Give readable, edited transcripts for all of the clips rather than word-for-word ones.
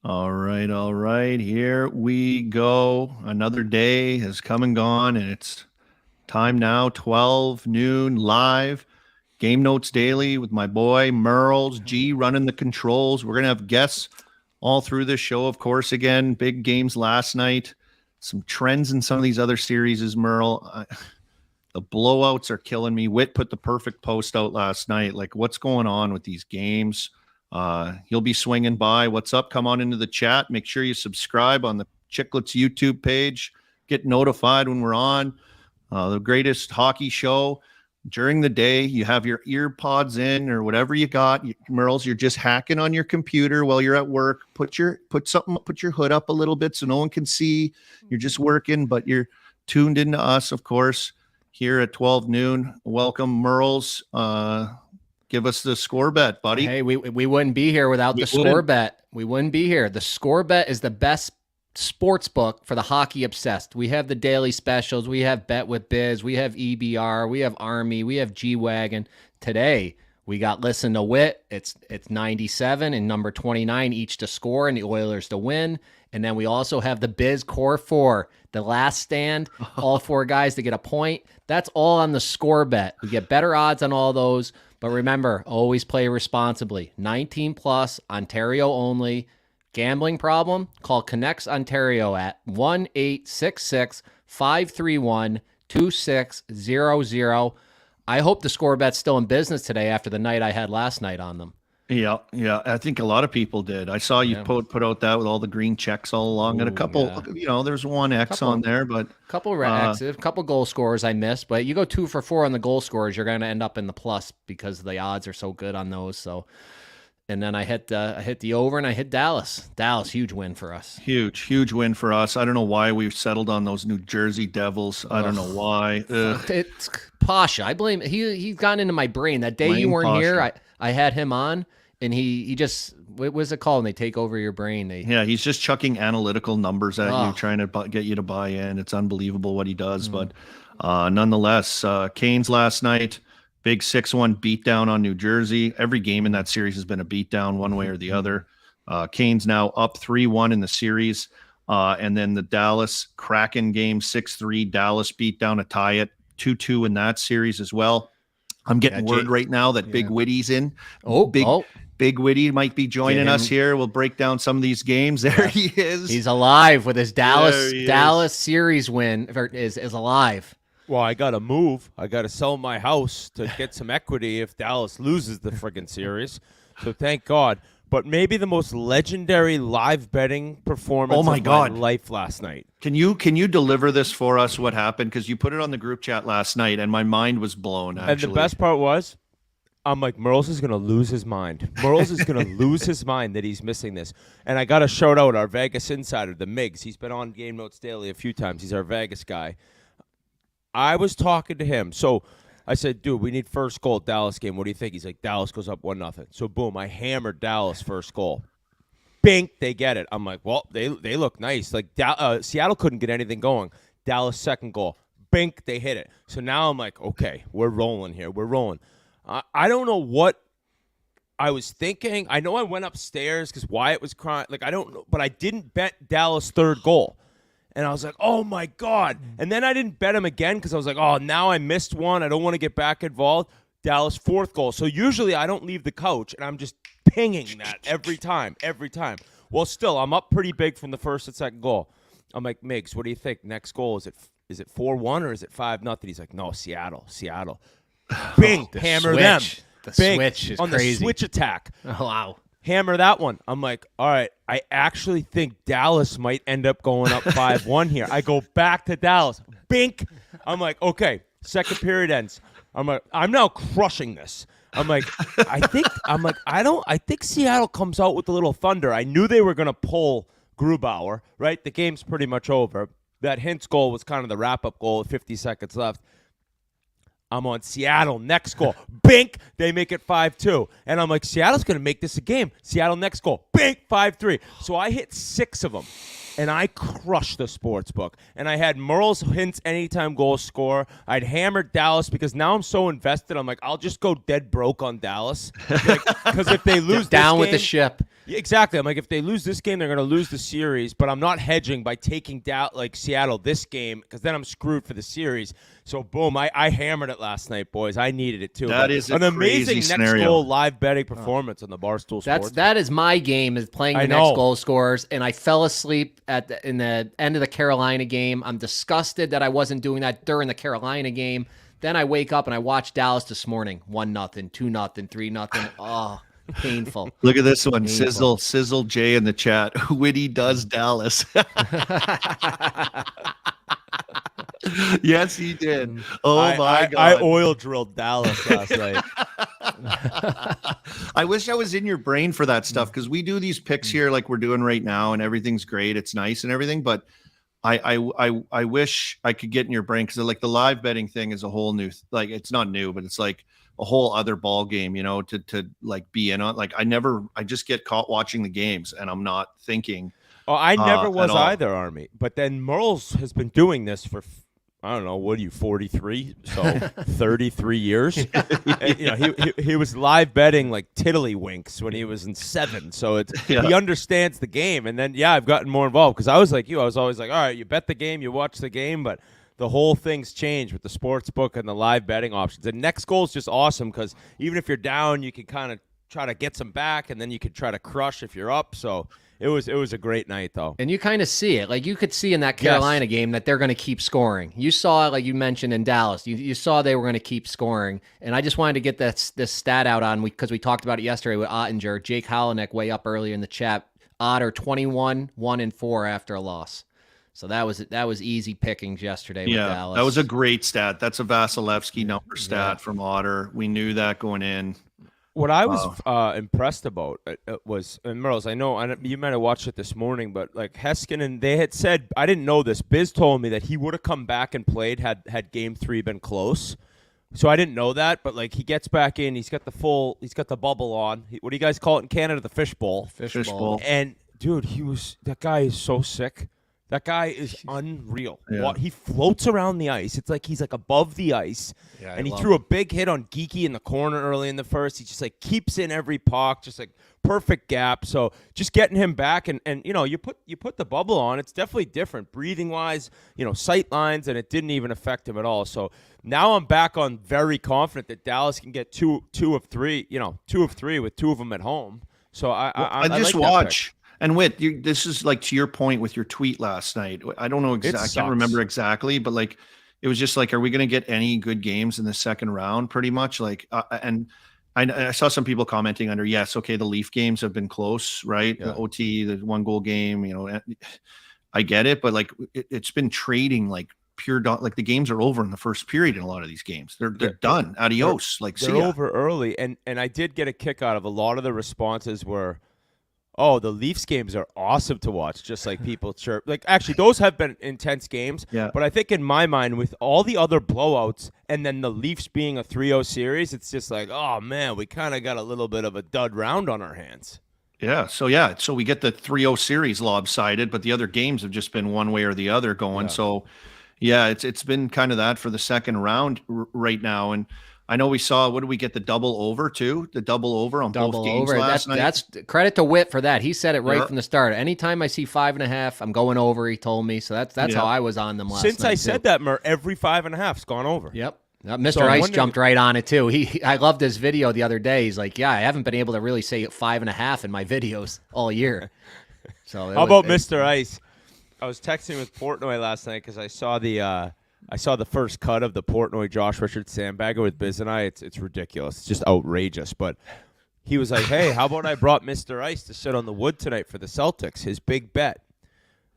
All right, all right. Here we go. Another day has come and gone, and it's time now, 12 noon live. Game Notes Daily with my boy Merles G running the controls. We're going to have guests all through this show, of course. Again, big games last night. Some trends in some of these other series is Merle. The blowouts are killing me. Witt put the perfect post out last night. Like, what's going on with these games? He'll be swinging by. What's up? Come on into the chat. Make sure you subscribe on the Chicklets YouTube page. Get notified when we're on. The greatest hockey show during the day. You have your ear pods in or whatever you got. Merles, you're just hacking on your computer while you're at work. Put your hood up a little bit so no one can see. You're just working, but you're tuned into us, of course, here at 12 noon. Welcome, Merles. Give us the score bet, buddy. Hey, we wouldn't be here without the score bet. We wouldn't be here. The score bet is the best sports book for the hockey obsessed. We have the daily specials. We have Bet with Biz. We have EBR. We have Army. We have G-Wagon. Today, we got Listen to Wit. It's 97 and number 29 each to score and the Oilers to win. And then we also have the Biz Core 4, the last stand, all four guys to get a point. That's all on the score bet. We get better odds on all those. But remember, always play responsibly. 19 plus, Ontario only. Gambling problem? Call Connects Ontario at 1-866-531-2600. I hope the score bet's still in business today after the night I had last night on them. Yeah. I think a lot of people did. I saw you put out that with all the green checks all along, and a couple. There's one X on there, but couple X's, couple goal scorers I missed. But you go 2 for 4 on the goal scorers, you're going to end up in the plus because the odds are so good on those. So, and then I hit the over and I hit Dallas. Dallas, huge win for us. Huge win for us. I don't know why we've settled on those New Jersey Devils. I don't know why. It's Pasha. I blame he's gotten into my brain. That day you weren't here, I had him on. And he just, what was it called? And they take over your brain. He's just chucking analytical numbers at you, trying to get you to buy in. It's unbelievable what he does. But nonetheless, Canes last night, big 6-1 beatdown on New Jersey. Every game in that series has been a beatdown one way or the other. Canes now up 3-1 in the series. And then the Dallas Kraken game, 6-3. Dallas beat down to tie it, 2-2 in that series as well. I'm getting word right now that Big Witty's in. Big Witty might be joining us here. We'll break down some of these games. There he is. He's alive with his Dallas series win. Is alive. Well, I got to move. I got to sell my house to get some equity if Dallas loses the friggin' series. So thank God. But maybe the most legendary live betting performance of my life last night. Can you deliver this for us? What happened? Because you put it on the group chat last night, and my mind was blown. Actually, and the best part was, I'm like, Merles is going to lose his mind. Merles is going to lose his mind that he's missing this. And I got to shout out our Vegas insider, the Migs. He's been on Game Notes Daily a few times. He's our Vegas guy. I was talking to him. So I said, dude, we need first goal at Dallas game. What do you think? He's like, Dallas goes up 1-0. So boom, I hammered Dallas first goal. Bink, they get it. I'm like, well, they look nice. Like Seattle couldn't get anything going. Dallas second goal. Bink, they hit it. So now I'm like, okay, we're rolling here. We're rolling. I don't know what I was thinking. I know I went upstairs because Wyatt was crying. Like, I don't know, but I didn't bet Dallas third goal. And I was like, oh, my God. And then I didn't bet him again because I was like, oh, now I missed one. I don't want to get back involved. Dallas fourth goal. So usually I don't leave the couch, and I'm just pinging that every time. Well, still, I'm up pretty big from the first and second goal. I'm like, Migs, what do you think? Next goal, is it 4-1 or is it 5-0? He's like, no, Seattle. Bing, hammer them. The Bing, switch is on crazy. The switch attack. Oh, wow. Hammer that one. I'm like, all right, I actually think Dallas might end up going up 5-1 here. I go back to Dallas. Bink. I'm like, okay, second period ends. I'm like, I'm now crushing this. I'm like, I think Seattle comes out with a little thunder. I knew they were going to pull Grubauer, right? The game's pretty much over. That Hintz goal was kind of the wrap-up goal with 50 seconds left. I'm on Seattle, next goal. Bink, they make it 5-2. And I'm like, Seattle's going to make this a game. Seattle, next goal. Bink, 5-3. So I hit 6 of them. and I crushed the sports book. And I had Merle's hints anytime goal score. I'd hammered Dallas because now I'm so invested. I'm like, I'll just go dead broke on Dallas. Because if they lose down this with game, the ship. Yeah, exactly. I'm like, if they lose this game, they're going to lose the series. But I'm not hedging by taking down Seattle this game because then I'm screwed for the series. So boom, I hammered it last night, boys. I needed it too. That is an amazing next scenario. goal live betting performance on the Barstool Sports. That is my game, is playing the next goal scorers, and I fell asleep in the end of the Carolina game. I'm disgusted that I wasn't doing that during the Carolina game. Then I wake up and I watch Dallas this morning. 1-0, 2-0, 3-0. Oh, painful. Look at this one. Painful. Sizzle J in the chat. Witty does Dallas. Yes, he did. Oh my God. I oil drilled Dallas last night. I wish I was in your brain for that stuff, because we do these picks here like we're doing right now, and everything's great. It's nice and everything, but I wish I could get in your brain, because like the live betting thing is a whole new, like it's not new, but it's like a whole other ball game, you know, to like be in on. Like I just get caught watching the games and I'm not thinking. Oh, I never was either, Army. But then Merle's has been doing this for, I don't know, what are you, 43? So 33 years. And, you know, he was live betting like tiddlywinks when he was in 7. So he understands the game. And then, I've gotten more involved, because I was like you. I was always like, all right, you bet the game, you watch the game. But the whole thing's changed with the sports book and the live betting options. And next goal is just awesome, because even if you're down, you can kind of try to get some back, and then you could try to crush if you're up. So it was a great night, though. And you kind of see it. Like, you could see in that Carolina game that they're going to keep scoring. You saw, like you mentioned in Dallas, you saw they were going to keep scoring. And I just wanted to get this stat out on, because we talked about it yesterday with Ottinger. Jake Hollinek way up earlier in the chat. Otter 21-1-4 after a loss. So that was easy pickings yesterday with Dallas. That was a great stat. That's a Vasilevsky number stat from Otter. We knew that going in. What I was impressed about was, and Merles, I know you might have watched it this morning, but like Heskinen, they had said, I didn't know this, Biz told me that he would have come back and played had Game 3 been close. So I didn't know that, but like he gets back in, he's got the bubble on. What do you guys call it in Canada? The fishbowl. Fishbowl. And dude, that guy is so sick. That guy is unreal. Yeah. He floats around the ice. It's like he's like above the ice. Yeah, and he threw a big hit on Geeky in the corner early in the first. He just like keeps in every puck, just like perfect gap. So just getting him back, and you know, you put the bubble on, it's definitely different breathing wise, you know, sight lines, and it didn't even affect him at all. So now I'm back on very confident that Dallas can get two of three with 2 of them at home. So I just like watch. And this is like to your point with your tweet last night. I don't know exactly. I can't remember exactly, but like it was just like, are we going to get any good games in the second round? Pretty much like, and I saw some people commenting under, yes, okay, the Leaf games have been close, right? Yeah. The OT, the 1-goal game, you know, I get it, but like it's been trading like pure, like the games are over in the first period in a lot of these games. They're done. Adios. They're over early, and I did get a kick out of a lot of the responses were, oh, the Leafs games are awesome to watch, just like people chirp. Like, actually, those have been intense games. Yeah. But I think in my mind, with all the other blowouts and then the Leafs being a 3-0 series, it's just like, oh, man, we kind of got a little bit of a dud round on our hands. Yeah. So we get the 3-0 series lopsided, but the other games have just been one way or the other going. Yeah. So, yeah, it's been kind of that for the second round right now. And I know we saw, what did we get, the double over too? The double over on both games last night? That's credit to Whit for that. He said it right from the start. Anytime I see 5.5, I'm going over, he told me. So that's how I was on them last night. Since I said that, every 5.5's gone over. Yep. Mr. Ice jumped right on it too. I loved his video the other day. He's like, I haven't been able to really say 5.5 in my videos all year. So how about Mr. Ice? I was texting with Portnoy last night because I saw the first cut of the Portnoy Josh Richards sandbagger with Biz and I. It's ridiculous. It's just outrageous. But he was like, hey, how about I brought Mr. Ice to sit on the wood tonight for the Celtics? His big bet.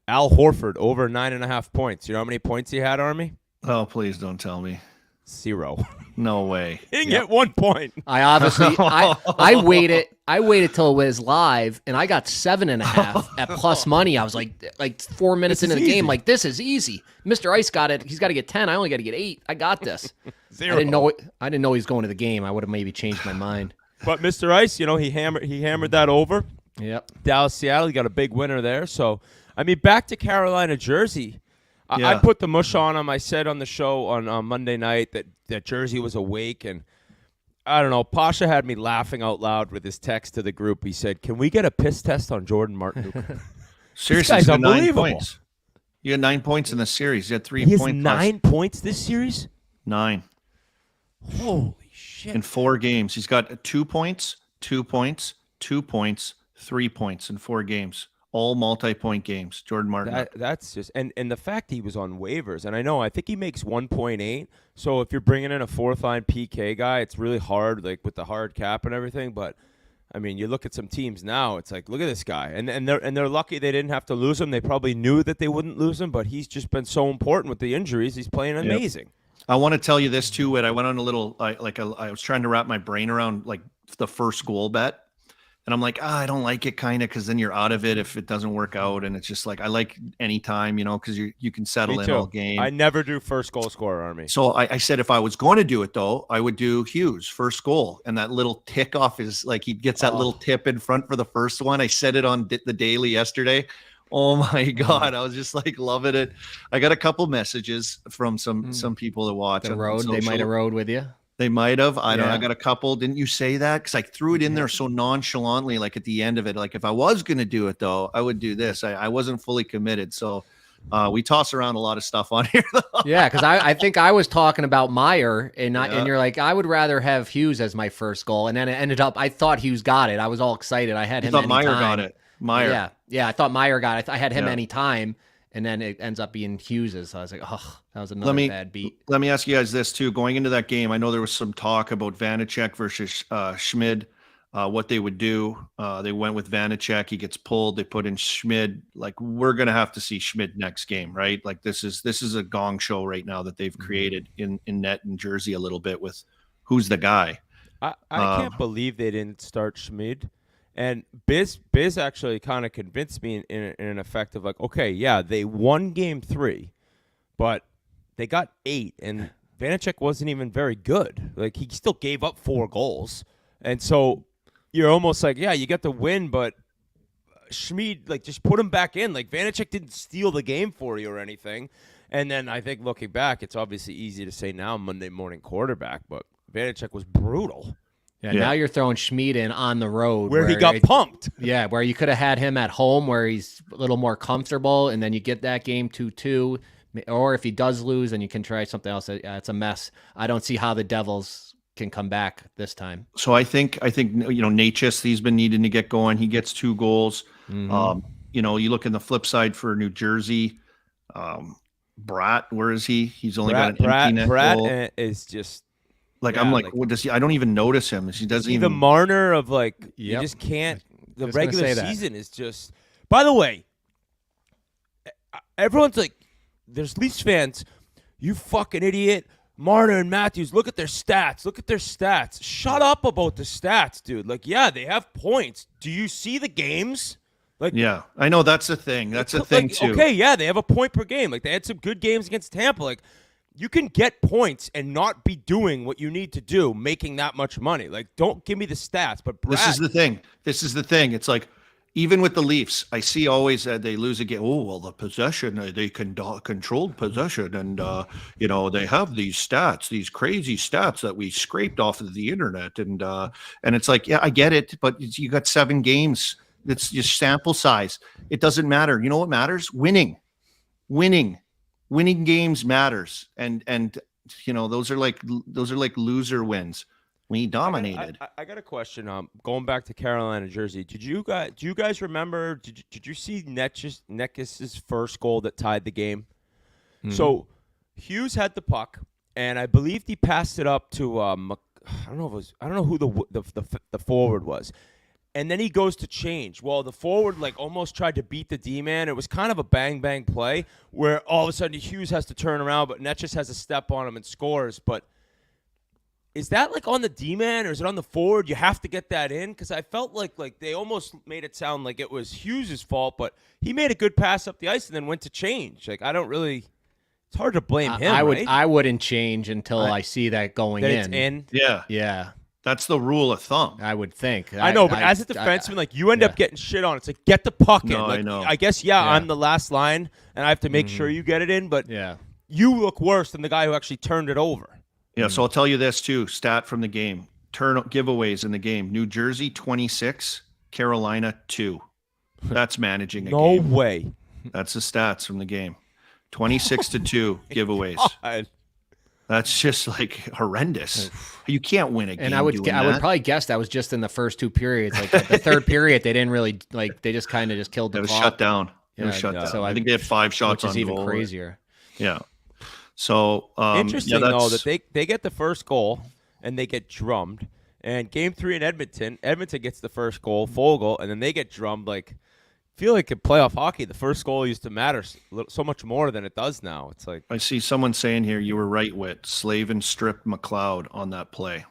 Al Horford over 9.5 points. You know how many points he had, Army? Oh, please don't tell me. 0. No way. He didn't get 1 point. I waited till it was live, and I got 7.5 at plus money. I was like 4 minutes into the game, like, this is easy. Mr. Ice got it. He's got to get 10. I only got to get 8. I got this. 0. I didn't know he was going to the game. I would have maybe changed my mind. But Mr. Ice, you know, he hammered that over. Yep. Dallas, Seattle, he got a big winner there. So I mean, back to Carolina Jersey. Yeah. I put the mush on him. I said on the show on Monday night that Jersey was awake, and I don't know. Pasha had me laughing out loud with his text to the group. He said, "Can we get a piss test on Jordan Martin?" Seriously, this guy's he's got 9 unbelievable. points. You had 9 points in the series. You had 3 He points. has 9 points this series. 9 Holy shit! in 4 games. He's got 2 points, 2 points, 2 points, 3 points in 4 games. All multi-point games. Jordan Martin. That's just and the fact he was on waivers, and I think he makes 1.8. So if you're bringing in a fourth line PK guy, it's really hard, like with the hard cap and everything. But I mean, you look at some teams now, it's like, look at this guy, and they're lucky they didn't have to lose him. They probably knew that they wouldn't lose him, but he's just been so important with the injuries. He's playing amazing. I want to tell you this too, Whit. I went on a little I was trying to wrap my brain around like the first goal bet. And I'm like, I don't like it kind of because then you're out of it if it doesn't work out. And it's just like, I like any time, because you can settle in all game. I never do first goal scorer, Army. So I said if I was going to do it, though, I would do Hughes first goal. And that little tick off is like he gets that little tip in front for the first one. I said it on the daily yesterday. Oh, my God. I was just like loving it. I got a couple messages from some people that watch. They might have rode with you. They might have. I don't know. I got a couple. Didn't you say that? Because I threw it in there so nonchalantly, like at the end of it. Like if I was going to do it, though, I would do this. I wasn't fully committed. So we toss around a lot of stuff on here. Yeah, because I think I was talking about Meyer, and you're like, I would rather have Hughes as my first goal. And then it ended up, I thought Hughes got it. I was all excited. I had him thought anytime. Meyer got it. Meyer. Yeah, I thought Meyer got it. I had him anytime. And then it ends up being Hughes's. So I was like, oh, that was another bad beat. Let me ask you guys this, too. Going into that game, I know there was some talk about Vanacek versus Schmid, what they would do. They went with Vanacek. He gets pulled. They put in Schmid. Like, we're going to have to see Schmid next game, right? Like, this is a gong show right now that they've created in net and Jersey a little bit with who's the guy. I can't believe they didn't start Schmid. And Biz actually kind of convinced me in an effect of like, okay, yeah, they won game 3, but they got 8, and Vanacek wasn't even very good. Like, he still gave up 4 goals. And so you're almost like, yeah, you got the win, but Schmid, like, just put him back in. Like, Vanacek didn't steal the game for you or anything. And then I think looking back, it's obviously easy to say now Monday morning quarterback, but Vanacek was brutal. Yeah, now you're throwing Schmid in on the road. Where he got pumped. Yeah, where you could have had him at home where he's a little more comfortable, and then you get that game 2-2. Or if he does lose, then you can try something else. It's a mess. I don't see how the Devils can come back this time. So I think Natchez, he's been needing to get going. He gets 2 goals. You look in the flip side for New Jersey. Bratt, where is he? He's only got an empty net goal. Bratt is just... Like, I'm like, what does he? I don't even notice him. He doesn't even. The Marner of like, you just can't. The regular season is just. By the way, everyone's like, there's Leafs fans. You fucking idiot, Marner and Matthews. Look at their stats. Look at their stats. Shut up about the stats, dude. Like, yeah, they have points. Do you see the games? Like, yeah, I know that's a thing. That's a thing too. Okay, yeah, they have a point per game. Like, they had some good games against Tampa. Like, you can get points and not be doing what you need to do, making that much money. Like, don't give me the stats. But Brad, this is the thing. It's like, even with the Leafs, I see always they lose a game. Oh, well, the possession, they controlled possession. And, they have these stats, these crazy stats that we scraped off of the internet. And it's like, yeah, I get it. But you got 7 games. It's just sample size. It doesn't matter. You know what matters? Winning games matters, and those are like loser wins. We dominated. I got a question. Going back to Carolina, Jersey. Do you guys remember? Did you see Neckis's first goal that tied the game? Mm-hmm. So Hughes had the puck, and I believe he passed it up to I don't know who the forward was. And then he goes to change. Well, the forward almost tried to beat the D-man. It was kind of a bang-bang play where all of a sudden Hughes has to turn around, but Netchus has a step on him and scores. But is that on the D-man or is it on the forward? You have to get that in? Because I felt like they almost made it sound like it was Hughes' fault, but he made a good pass up the ice and then went to change. I don't really – it's hard to blame him, I wouldn't change until I see that going that in. It's in? Yeah. Yeah. That's the rule of thumb. I would think. I know, but as a defenseman, like you end up getting shit on. It's like get the puck in. No, Like, I know. I guess I'm the last line, and I have to make sure you get it in. But you look worse than the guy who actually turned it over. Yeah, so I'll tell you this too. Stat from the game: giveaways in the game. New Jersey 26, Carolina 2. That's managing a game. No way. That's the stats from the game. 26-2 giveaways. God. That's just like horrendous. You can't win a game. And I would probably guess that was just in the first 2 periods. Like the third period, they didn't really they just kind of just killed the It was clock. shut down. It was shut down. So I think they had 5 shots on goal. Which is even crazier. Yeah. So interesting though that they get the first goal and they get drummed. And game 3 in Edmonton gets the first goal, Fogle, and then they get drummed. Like, I feel like in playoff hockey, the first goal used to matter so much more than it does now. It's like I see someone saying here, you were right, Whit. Slavin stripped McLeod on that play.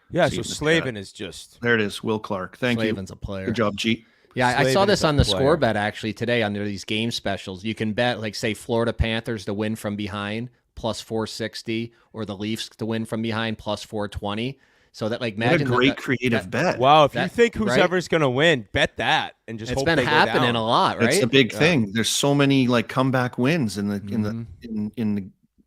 Yeah, so Slavin is just there. It is. Will Clark. Thank you. Slavin's a player. Good job, G. Yeah, I saw this on the ScoreBet actually today under these game specials. You can bet, like, say, Florida Panthers to win from behind plus 460, or the Leafs to win from behind plus 420. So that, like, imagine what a great creative bet. Wow, if you think who's ever's going to win, bet that and just it's hope been they go happening down. a lot, right? It's the big thing. There's so many like comeback wins in the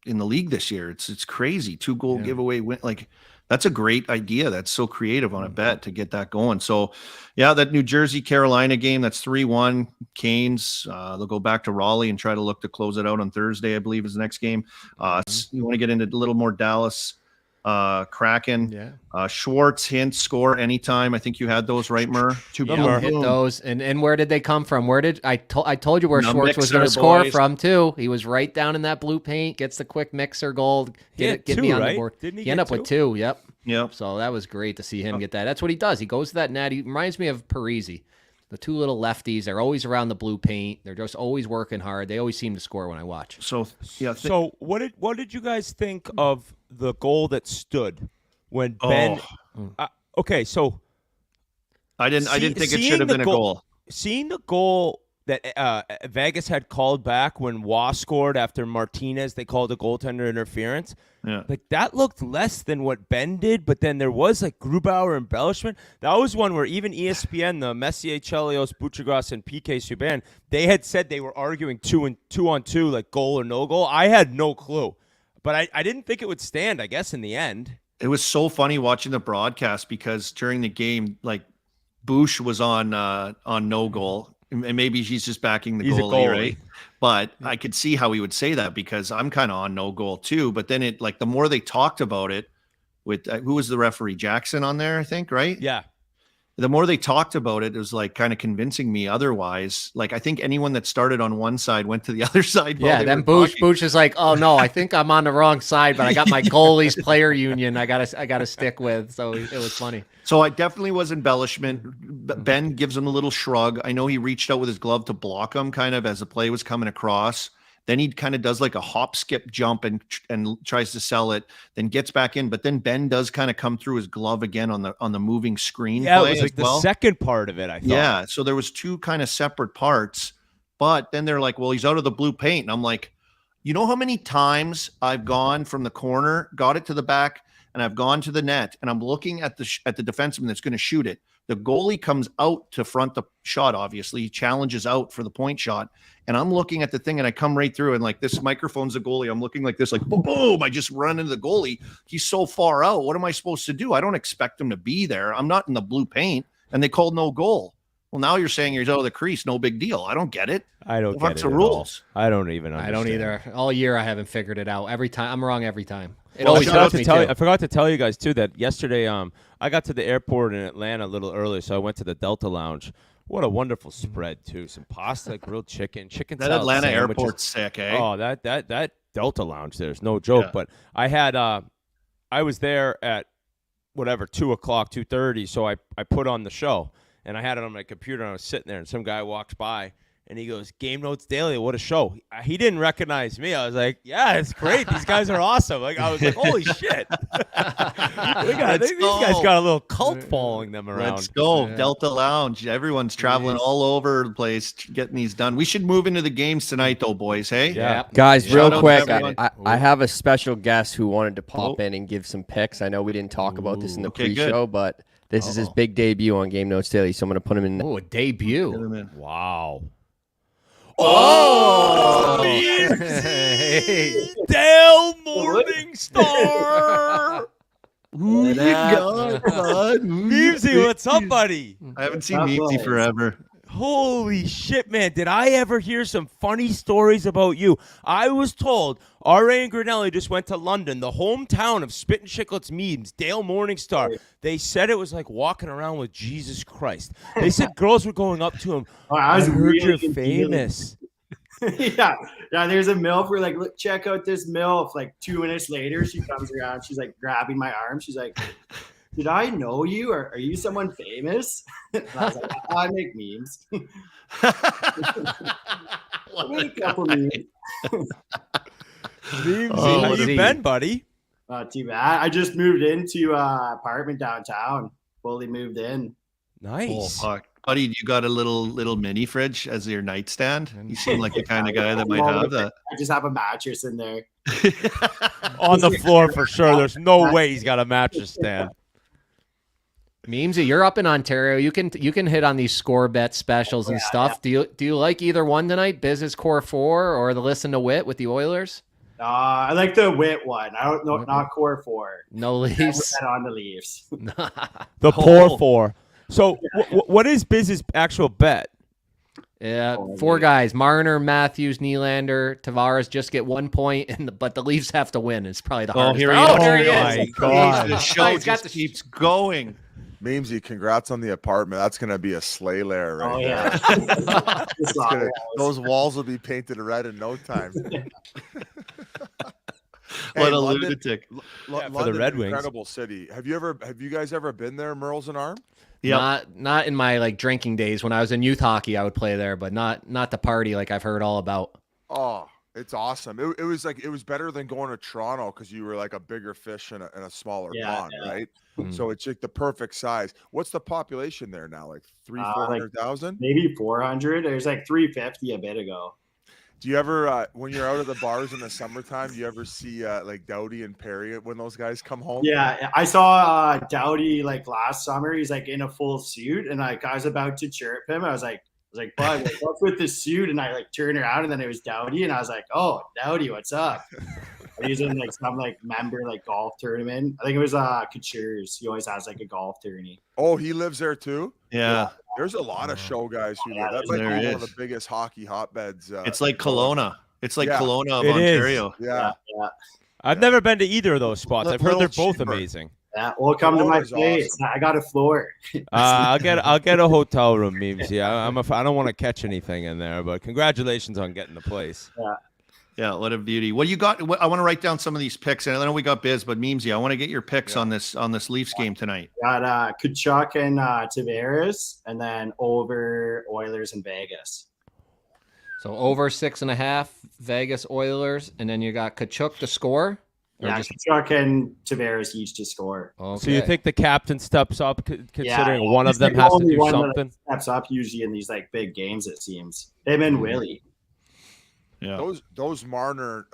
league this year. It's crazy. 2-goal giveaway win. Like, that's a great idea. That's so creative on a bet to get that going. So, yeah, that New Jersey Carolina game, that's 3-1. Canes, they'll go back to Raleigh and try to look to close it out on Thursday, I believe, is the next game. You want to get into a little more Dallas. Kraken, Schwartz, Hint, score anytime. I think you had those right, Murr. Hit those. And where did they come from? Where did I told you where Schwartz was going to score from too? He was right down in that blue paint. Gets the quick mixer goal. Get me on the board. Didn't he end up with 2? Yep. So that was great to see him get that. That's what he does. He goes to that net. He reminds me of Parisi. The 2 little lefties. They're always around the blue paint. They're just always working hard. They always seem to score when I watch. So yeah. So what did you guys think of the goal that stood when Ben? Okay, so I didn't think it should have been a goal. Seeing the goal that Vegas had called back when Waugh scored after Martinez, they called a goaltender interference. Yeah. Like, that looked less than what Ben did, but then there was like Grubauer embellishment. That was one where even ESPN, the Messier, Chelios, Buchagras, and PK Subban, they had said they were arguing 2-on-2, like goal or no goal. I had no clue, but I didn't think it would stand, I guess, in the end. It was so funny watching the broadcast because during the game, like, Bush was on no goal. And maybe he's just backing the goalie, right? But I could see how he would say that because I'm kind of on no goal too. But then it, like, the more they talked about it with who was the referee? Jackson on there, I think, right? Yeah. The more they talked about it, it was like kind of convincing me otherwise. Like, I think anyone that started on one side went to the other side. Yeah, then Bush is like, oh no, I think I'm on the wrong side, but I got my goalies player union I gotta stick with. So it was funny. So I definitely was embellishment. Ben gives him a little shrug. I know he reached out with his glove to block him kind of as the play was coming across. Then he kind of does like a hop, skip, jump and tries to sell it, then gets back in. But then Ben does kind of come through his glove again on the moving screen. Yeah, play it was like the second part of it, I thought. Yeah, so there was 2 kind of separate parts. But then they're like, well, he's out of the blue paint. And I'm like, you know how many times I've gone from the corner, got it to the back, and I've gone to the net, and I'm looking at the defenseman that's going to shoot it. The goalie comes out to front the shot, obviously. He challenges out for the point shot. And I'm looking at the thing, and I come right through, and like this microphone's the goalie. I'm looking like this, like, boom, boom. I just run into the goalie. He's so far out. What am I supposed to do? I don't expect him to be there. I'm not in the blue paint, and they called no goal. Well, now you're saying he's out of the crease. No big deal. I don't get it. I don't get it. What's the rules? I don't even understand. I don't either. All year I haven't figured it out. Every time I'm wrong every time. I forgot to tell you guys too that yesterday I got to the airport in Atlanta a little early, so I went to the Delta Lounge. What a wonderful spread too! Some pasta, grilled chicken That salad Atlanta sandwiches. airport's sick, eh? Oh, that Delta Lounge there's no joke. Yeah. But I had I was there at 2:30, so I put on the show and I had it on my computer and I was sitting there and some guy walks by And he goes, Game Notes Daily, what a show. He didn't recognize me. I was like, yeah, it's great. These guys are awesome. Like, I was like, holy shit. These guys got a little cult following them around. Let's go. Yeah. Delta Lounge. Everyone's traveling all over the place getting these done. We should move into the games tonight, though, boys. Hey? Yeah. Guys, real quick, I have a special guest who wanted to pop in and give some picks. I know we didn't talk about this in the pre-show, but this is his big debut on Game Notes Daily, so I'm going to put him in. Oh, a debut. Wow. Oh, hey. Dale Morningstar. Who you got, bud? Memesy, what's up, buddy? I haven't seen Memesy forever. Holy shit, man. Did I ever hear some funny stories about you? I was told R.A. and Grinelli just went to London, the hometown of Spit and Chicklets memes, Dale Morningstar. They said it was like walking around with Jesus Christ. They said girls were going up to him. Oh, I was heard really you're famous. yeah. There's a MILF. We're like, look, check out this MILF. Like 2 minutes later, she comes around. She's like grabbing my arm. She's like, did I know you? Or are you someone famous? And I was like, I make memes. I made a couple memes. How you been, buddy? Not too bad. I just moved into an apartment downtown. Fully moved in. Nice. Oh, fuck. Buddy, you got a little mini fridge as your nightstand? You seem like the kind of guy that might have that. I just have a mattress in there. On the floor for sure. There's no way he's got a mattress stand. Memesy, you're up in Ontario. You can hit on these ScoreBet specials and stuff. Yeah. Do you like either one tonight? Business Core 4 or the Listen to Wit with the Oilers? I like the Wit one. I don't know, not Core 4. No Leafs. On the Leafs. The Poor 4. So what is Biz's actual bet? Yeah, 4 guys: Marner, Matthews, Nylander, Tavares just get 1 point, but the Leafs have to win. It's probably the hardest. Here he is. My God. The show just keeps going. Memesy, congrats on the apartment. That's going to be a sleigh lair right there. Those walls will be painted red in no time. What a lunatic. London, for the Red Wings. Incredible city. Have you guys ever been there, Merles and Arm? Yeah. Not in my like drinking days. When I was in youth hockey, I would play there, but not the party like I've heard all about. Oh, it's awesome. It was better than going to Toronto because you were like a bigger fish in a smaller pond, right? Mm-hmm. So it's like the perfect size. What's the population there now? Like 400,000? Maybe 400. There's like 350 a bit ago. Do you ever, when you're out at the bars in the summertime, do you ever see like Doughty and Perry when those guys come home? Yeah, I saw Doughty like last summer. He's like in a full suit, and like I was about to chirp him. I was like, bud, what's with the suit? And I like turned around, and then it was Doughty, and I was like, oh, Doughty, what's up? He's in like some like member like golf tournament. I think it was Couture's. He always has like a golf tourney. Oh, he lives there too? Yeah. There's a lot of show guys who live. That might be one of the biggest hockey hotbeds. It's like Kelowna. It's like Kelowna of Ontario. Yeah. I've never been to either of those spots. I've heard they're both amazing. Yeah, well, come to my place. Awesome. I got a floor. I'll get a hotel room, Memesy. I don't want to catch anything in there, but congratulations on getting the place. Yeah, what a beauty. What do you got? I want to write down some of these picks, and I know we got Biz, but Memesy, I want to get your picks on this Leafs game tonight. Got Tkachuk and Tavares, and then over Oilers and Vegas. So over 6.5 Vegas Oilers, and then you got Tkachuk to score. Tkachuk and Tavares each to score. Okay. So you think the captain steps up, considering one of them has to do something? Steps up usually in these like big games. It seems him and Willie. Yeah, those Marner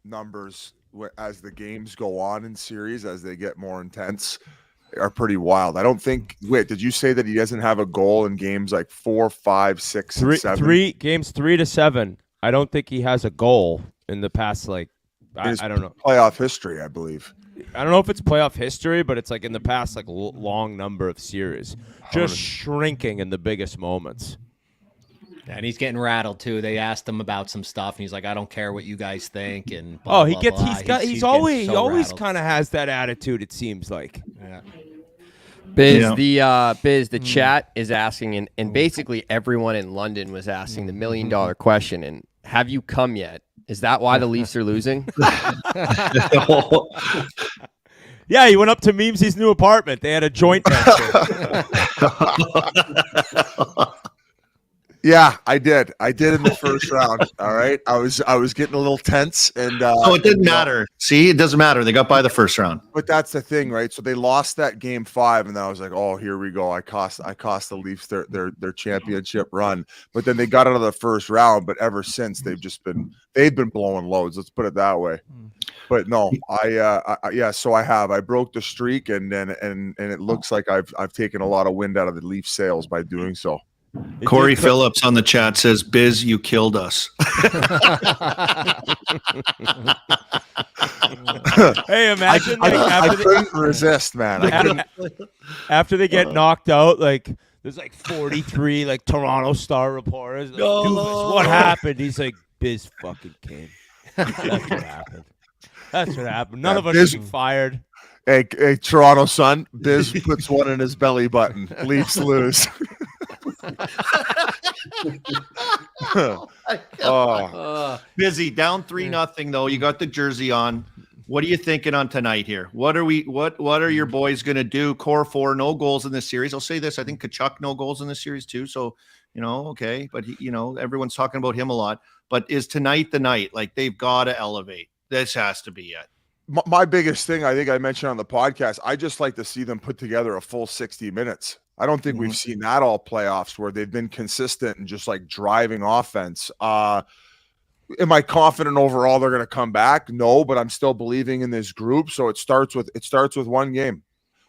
numbers as the games go on in series, as they get more intense, are pretty wild. I don't think. Wait, did you say that he doesn't have a goal in games like 4, 5, 6, 7? Games 3 to 7? I don't think he has a goal in the past. Like I don't know, playoff history, I believe. I don't know if it's playoff history, but it's like in the past like long number of series, just shrinking in the biggest moments. And he's getting rattled too. They asked him about some stuff, and he's like, "I don't care what you guys think." And blah, he always kind of has that attitude. It seems like. Yeah. Biz, the chat is asking, and basically everyone in London was asking the $1 million question. And have you come yet? Is that why the Leafs are losing? Yeah, he went up to Memesy's new apartment. They had a joint venture. Yeah, I did. I did in the first round. All right. I was getting a little tense, and so it didn't matter. See, it doesn't matter. They got by the first round. But that's the thing, right? So they lost that game 5, and then I was like, oh, here we go. I cost the Leafs their championship run. But then they got out of the first round. But ever since they've been blowing loads. Let's put it that way. But no, so I broke the streak, and it looks like I've taken a lot of wind out of the Leafs sails by doing so. Corey Phillips on the chat says, Biz, you killed us. Hey, imagine I couldn't resist, man. After they get knocked out, like there's like 43 like Toronto Star reporters. Like, Dubas, what happened? He's like, Biz fucking came. That's what happened. That's what happened. None of us should be fired. Hey, Toronto Sun, Biz puts one in his belly button. Leafs lose. Busy down 3-0 though. You got the jersey on. What are you thinking on tonight here? What are your boys going to do? Core 4, no goals in this series. I'll say this. I think Tkachuk, no goals in this series too. So, okay. But everyone's talking about him a lot, but is tonight the night? Like they've got to elevate. This has to be it. My biggest thing, I think I mentioned on the podcast, I just like to see them put together a full 60 minutes. I don't think we've seen that all playoffs where they've been consistent and just like driving offense. Am I confident overall they're going to come back? No, but I'm still believing in this group. So it starts with one game.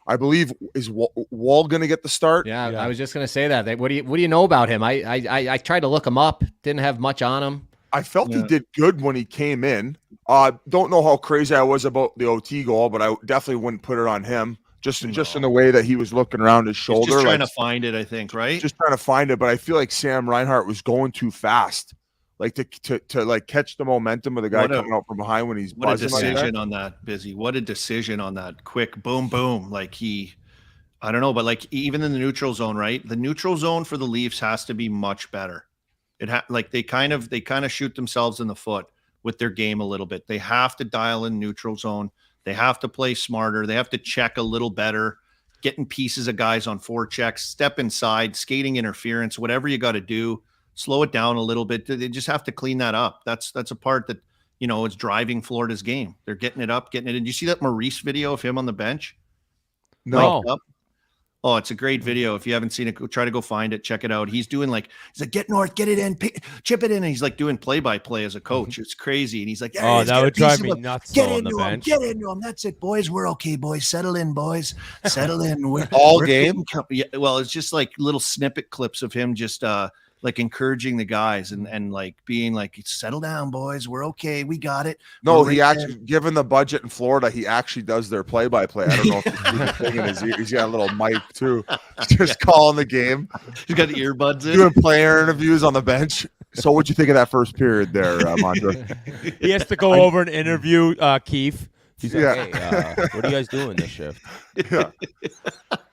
I believe is Wall going to get the start? Yeah, I was just going to say that. What do you know about him? I tried to look him up. Didn't have much on him. I felt he did good when he came in. Don't know how crazy I was about the OT goal, but I definitely wouldn't put it on him. Just in the way that he was looking around his shoulder. He's just trying to find it, I think, right? Just trying to find it, but I feel like Sam Reinhart was going too fast. Like to like catch the momentum of the guy coming out from behind when he's buzzing. What a decision on that, Busy. What a decision on that quick boom, boom. Like I don't know, but like even in the neutral zone, right? The neutral zone for the Leafs has to be much better. They kind of shoot themselves in the foot with their game a little bit. They have to dial in neutral zone. They have to play smarter. They have to check a little better, getting pieces of guys on forechecks, step inside, skating interference, whatever you got to do, slow it down a little bit. They just have to clean that up. That's a part that, is driving Florida's game. They're getting it up, getting it in. Did you see that Maurice video of him on the bench? No. Oh, it's a great video. If you haven't seen it, try to go find it. Check it out. He's doing he's like, get north, get it in, chip it in. And he's like doing play-by-play as a coach. It's crazy. And he's like, oh, that would drive me nuts. Get into him. Get into him. That's it, boys. We're okay, boys. Settle in, boys. Settle in. We're game. Yeah. Well, it's just like little snippet clips of him just like encouraging the guys and like being like, settle down, boys. We're okay. We got it. No, he actually, given the budget in Florida, he actually does their play-by-play. I don't know if he's thing in his ear. He's got a little mic too, just calling the game. He's got the earbuds in. Doing player interviews on the bench. So what'd you think of that first period there, Mondra? He has to go over and interview Keefe. He's like, hey, what are you guys doing this shift? Yeah.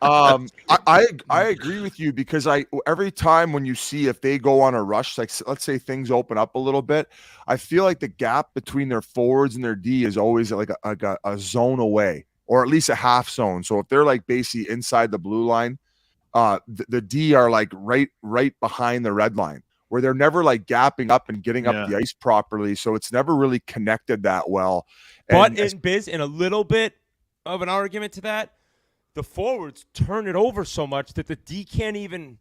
I agree with you because every time when you see if they go on a rush, like let's say things open up a little bit, I feel like the gap between their forwards and their D is always like a zone away, or at least a half zone. So if they're like basically inside the blue line, the D are like right behind the red line, where they're never like gapping up and getting up the ice properly. So it's never really connected that well. But in a little bit of an argument to that, the forwards turn it over so much that the D can't even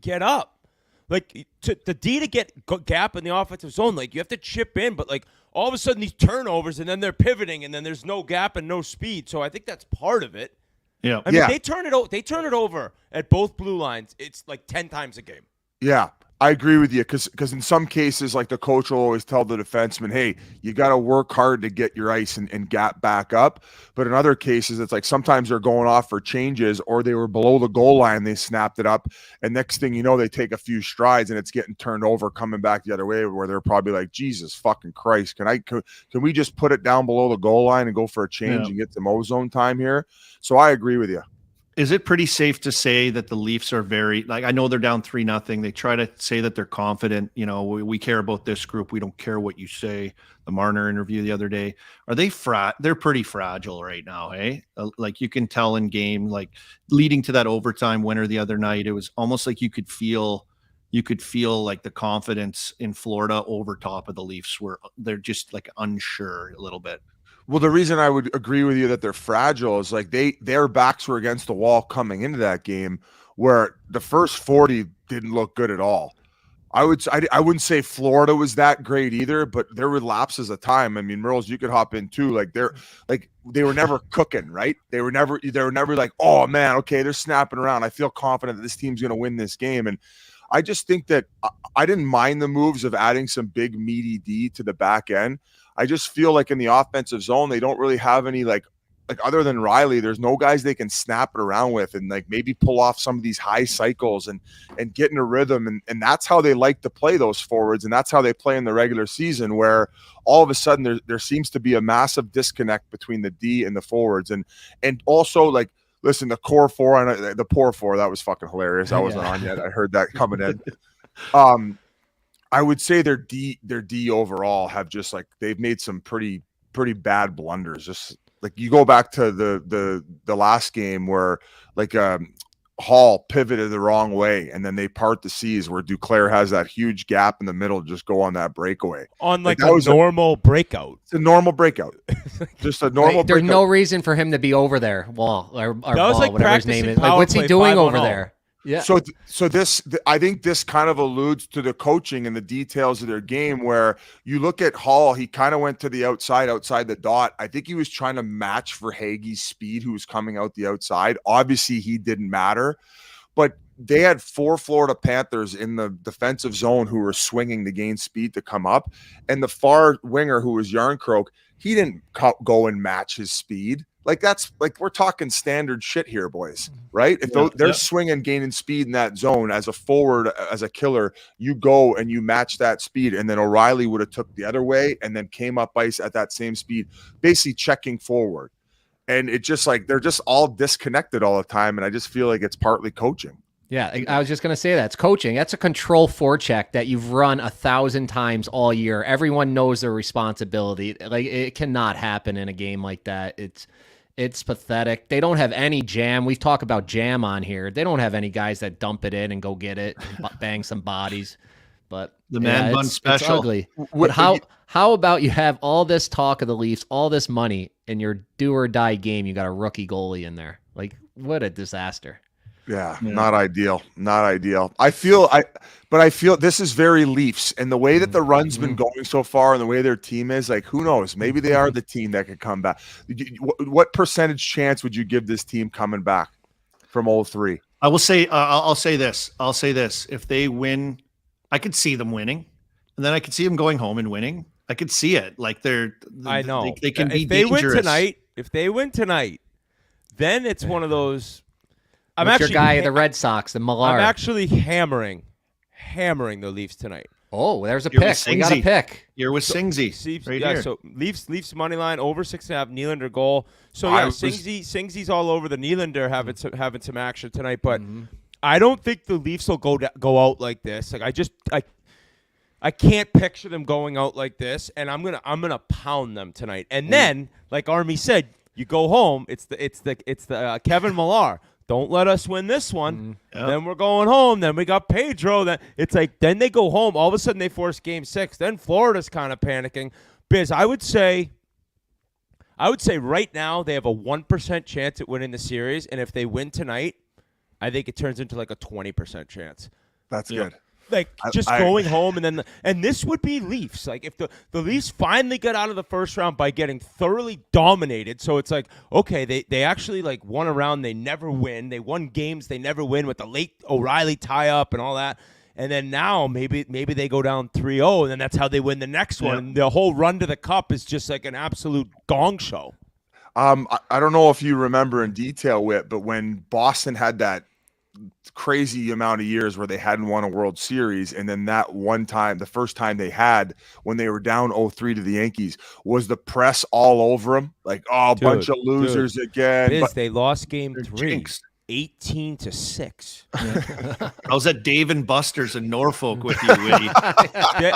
get up. Like the D to get gap in the offensive zone, like you have to chip in, but like all of a sudden these turnovers and then they're pivoting and then there's no gap and no speed. So I think that's part of it. Yeah. I mean, they turn it over at both blue lines. It's like 10 times a game. Yeah. I agree with you because in some cases, like the coach will always tell the defenseman, hey, you got to work hard to get your ice and gap back up. But in other cases, it's like sometimes they're going off for changes or they were below the goal line, they snapped it up. And next thing you know, they take a few strides and it's getting turned over, coming back the other way where they're probably like, Jesus fucking Christ, can we just put it down below the goal line and go for a change and get some ozone time here? So I agree with you. Is it pretty safe to say that the Leafs are very, like, I know they're down 3-0. They try to say that they're confident. We care about this group. We don't care what you say. The Marner interview the other day. Are they they're pretty fragile right now, eh? Like you can tell in game, like leading to that overtime winner the other night, it was almost like you could feel you could feel like the confidence in Florida over top of the Leafs they're just like unsure a little bit. Well, the reason I would agree with you that they're fragile is like their backs were against the wall coming into that game, where the first 40 didn't look good at all. I wouldn't say Florida was that great either, but there were lapses of time. I mean, Merles, you could hop in too. Like they were never cooking, right? They were never like, oh man, okay, they're snapping around. I feel confident that this team's going to win this game. And I just think that I didn't mind the moves of adding some big meaty D to the back end. I just feel like in the offensive zone, they don't really have any like other than Riley, there's no guys they can snap it around with and like maybe pull off some of these high cycles and get in a rhythm. And that's how they like to play those forwards. And that's how they play in the regular season, where all of a sudden there seems to be a massive disconnect between the D and the forwards. And also like, listen, the core four and the poor four, that was fucking hilarious. I wasn't on yet. I heard that coming in. I would say their D overall have just like, they've made some pretty bad blunders. Just like you go back to the last game where like Hall pivoted the wrong way and then they part the seas, where Duclair has that huge gap in the middle to just go on that breakaway. On like a normal breakout. It's a normal breakout. Just a normal There's breakout. no reason for him to be over there. Wall or Ball, like whatever his name is. Like, power what's he play doing 5-on-0. over there? Yeah. So this, I think this kind of alludes to the coaching and the details of their game, where you look at Hall, he kind of went to the outside the dot. I think he was trying to match for Hagee's speed, who was coming out the outside. Obviously, he didn't matter, but they had 4 Florida Panthers in the defensive zone who were swinging to gain speed to come up. And the far winger, who was Yarncroke, he didn't go and match his speed. Like that's like, we're talking standard shit here, boys, right? If they're swinging, gaining speed in that zone as a forward, as a killer, you go and you match that speed. And then O'Reilly would have took the other way and then came up ice at that same speed, basically checking forward. And it just like, they're just all disconnected all the time. And I just feel like it's partly coaching. Yeah, I was just going to say that. It's coaching. That's a control forecheck that you've run 1,000 times all year. Everyone knows their responsibility. Like, it cannot happen in a game like that. It's pathetic. They don't have any jam. We've talked about jam on here. They don't have any guys that dump it in and go get it, and bang some bodies. But the man bun special. It's ugly. But how about you have all this talk of the Leafs, all this money, in your do or die game, you got a rookie goalie in there? Like, what a disaster. Yeah, not ideal. Not ideal. I feel this is very Leafs, and the way that the run's been going so far and the way their team is, like, who knows? Maybe they are the team that could come back. What percentage chance would you give this team coming back from 0-3? I will say, I'll say this. If they win, I could see them winning, and then I could see them going home and winning. I could see it. Like I know they can be if they dangerous. win tonight, then it's one of those. I'm actually your guy of the Red Sox, the Millar. I'm actually hammering the Leafs tonight. Oh, there's a pick. We got a pick. You're with Singsy. Here. So Leafs money line over 6.5. Nylander goal. So Singsy's all over the Nylander having some action tonight. But I don't think the Leafs will go out like this. Like I can't picture them going out like this. And I'm gonna pound them tonight. And then, like Army said, you go home. It's the Kevin Millar. Don't let us win this one. Then we're going home. Then we got Pedro. Then it's like, then they go home. All of a sudden they force game 6. Then Florida's kind of panicking. Biz, I would say right now they have a 1% chance at winning the series. And if they win tonight, I think it turns into like a 20% chance. That's good. Like just going home and this would be Leafs. Like if the Leafs finally get out of the first round by getting thoroughly dominated. So it's like, okay, they actually like won a round they never win. They won games they never win with the late O'Reilly tie up and all that. And then now maybe they go down 3-0 and then that's how they win the next one. And the whole run to the cup is just like an absolute gong show. I don't know if you remember in detail, Whit, but when Boston had that crazy amount of years where they hadn't won a World Series, and then that one time, the first time they had when they were down 0-3 to the Yankees, was the press all over them, like, oh, bunch of losers again. But they lost game 3 18-6. I was at Dave and Buster's in Norfolk with you, Witty.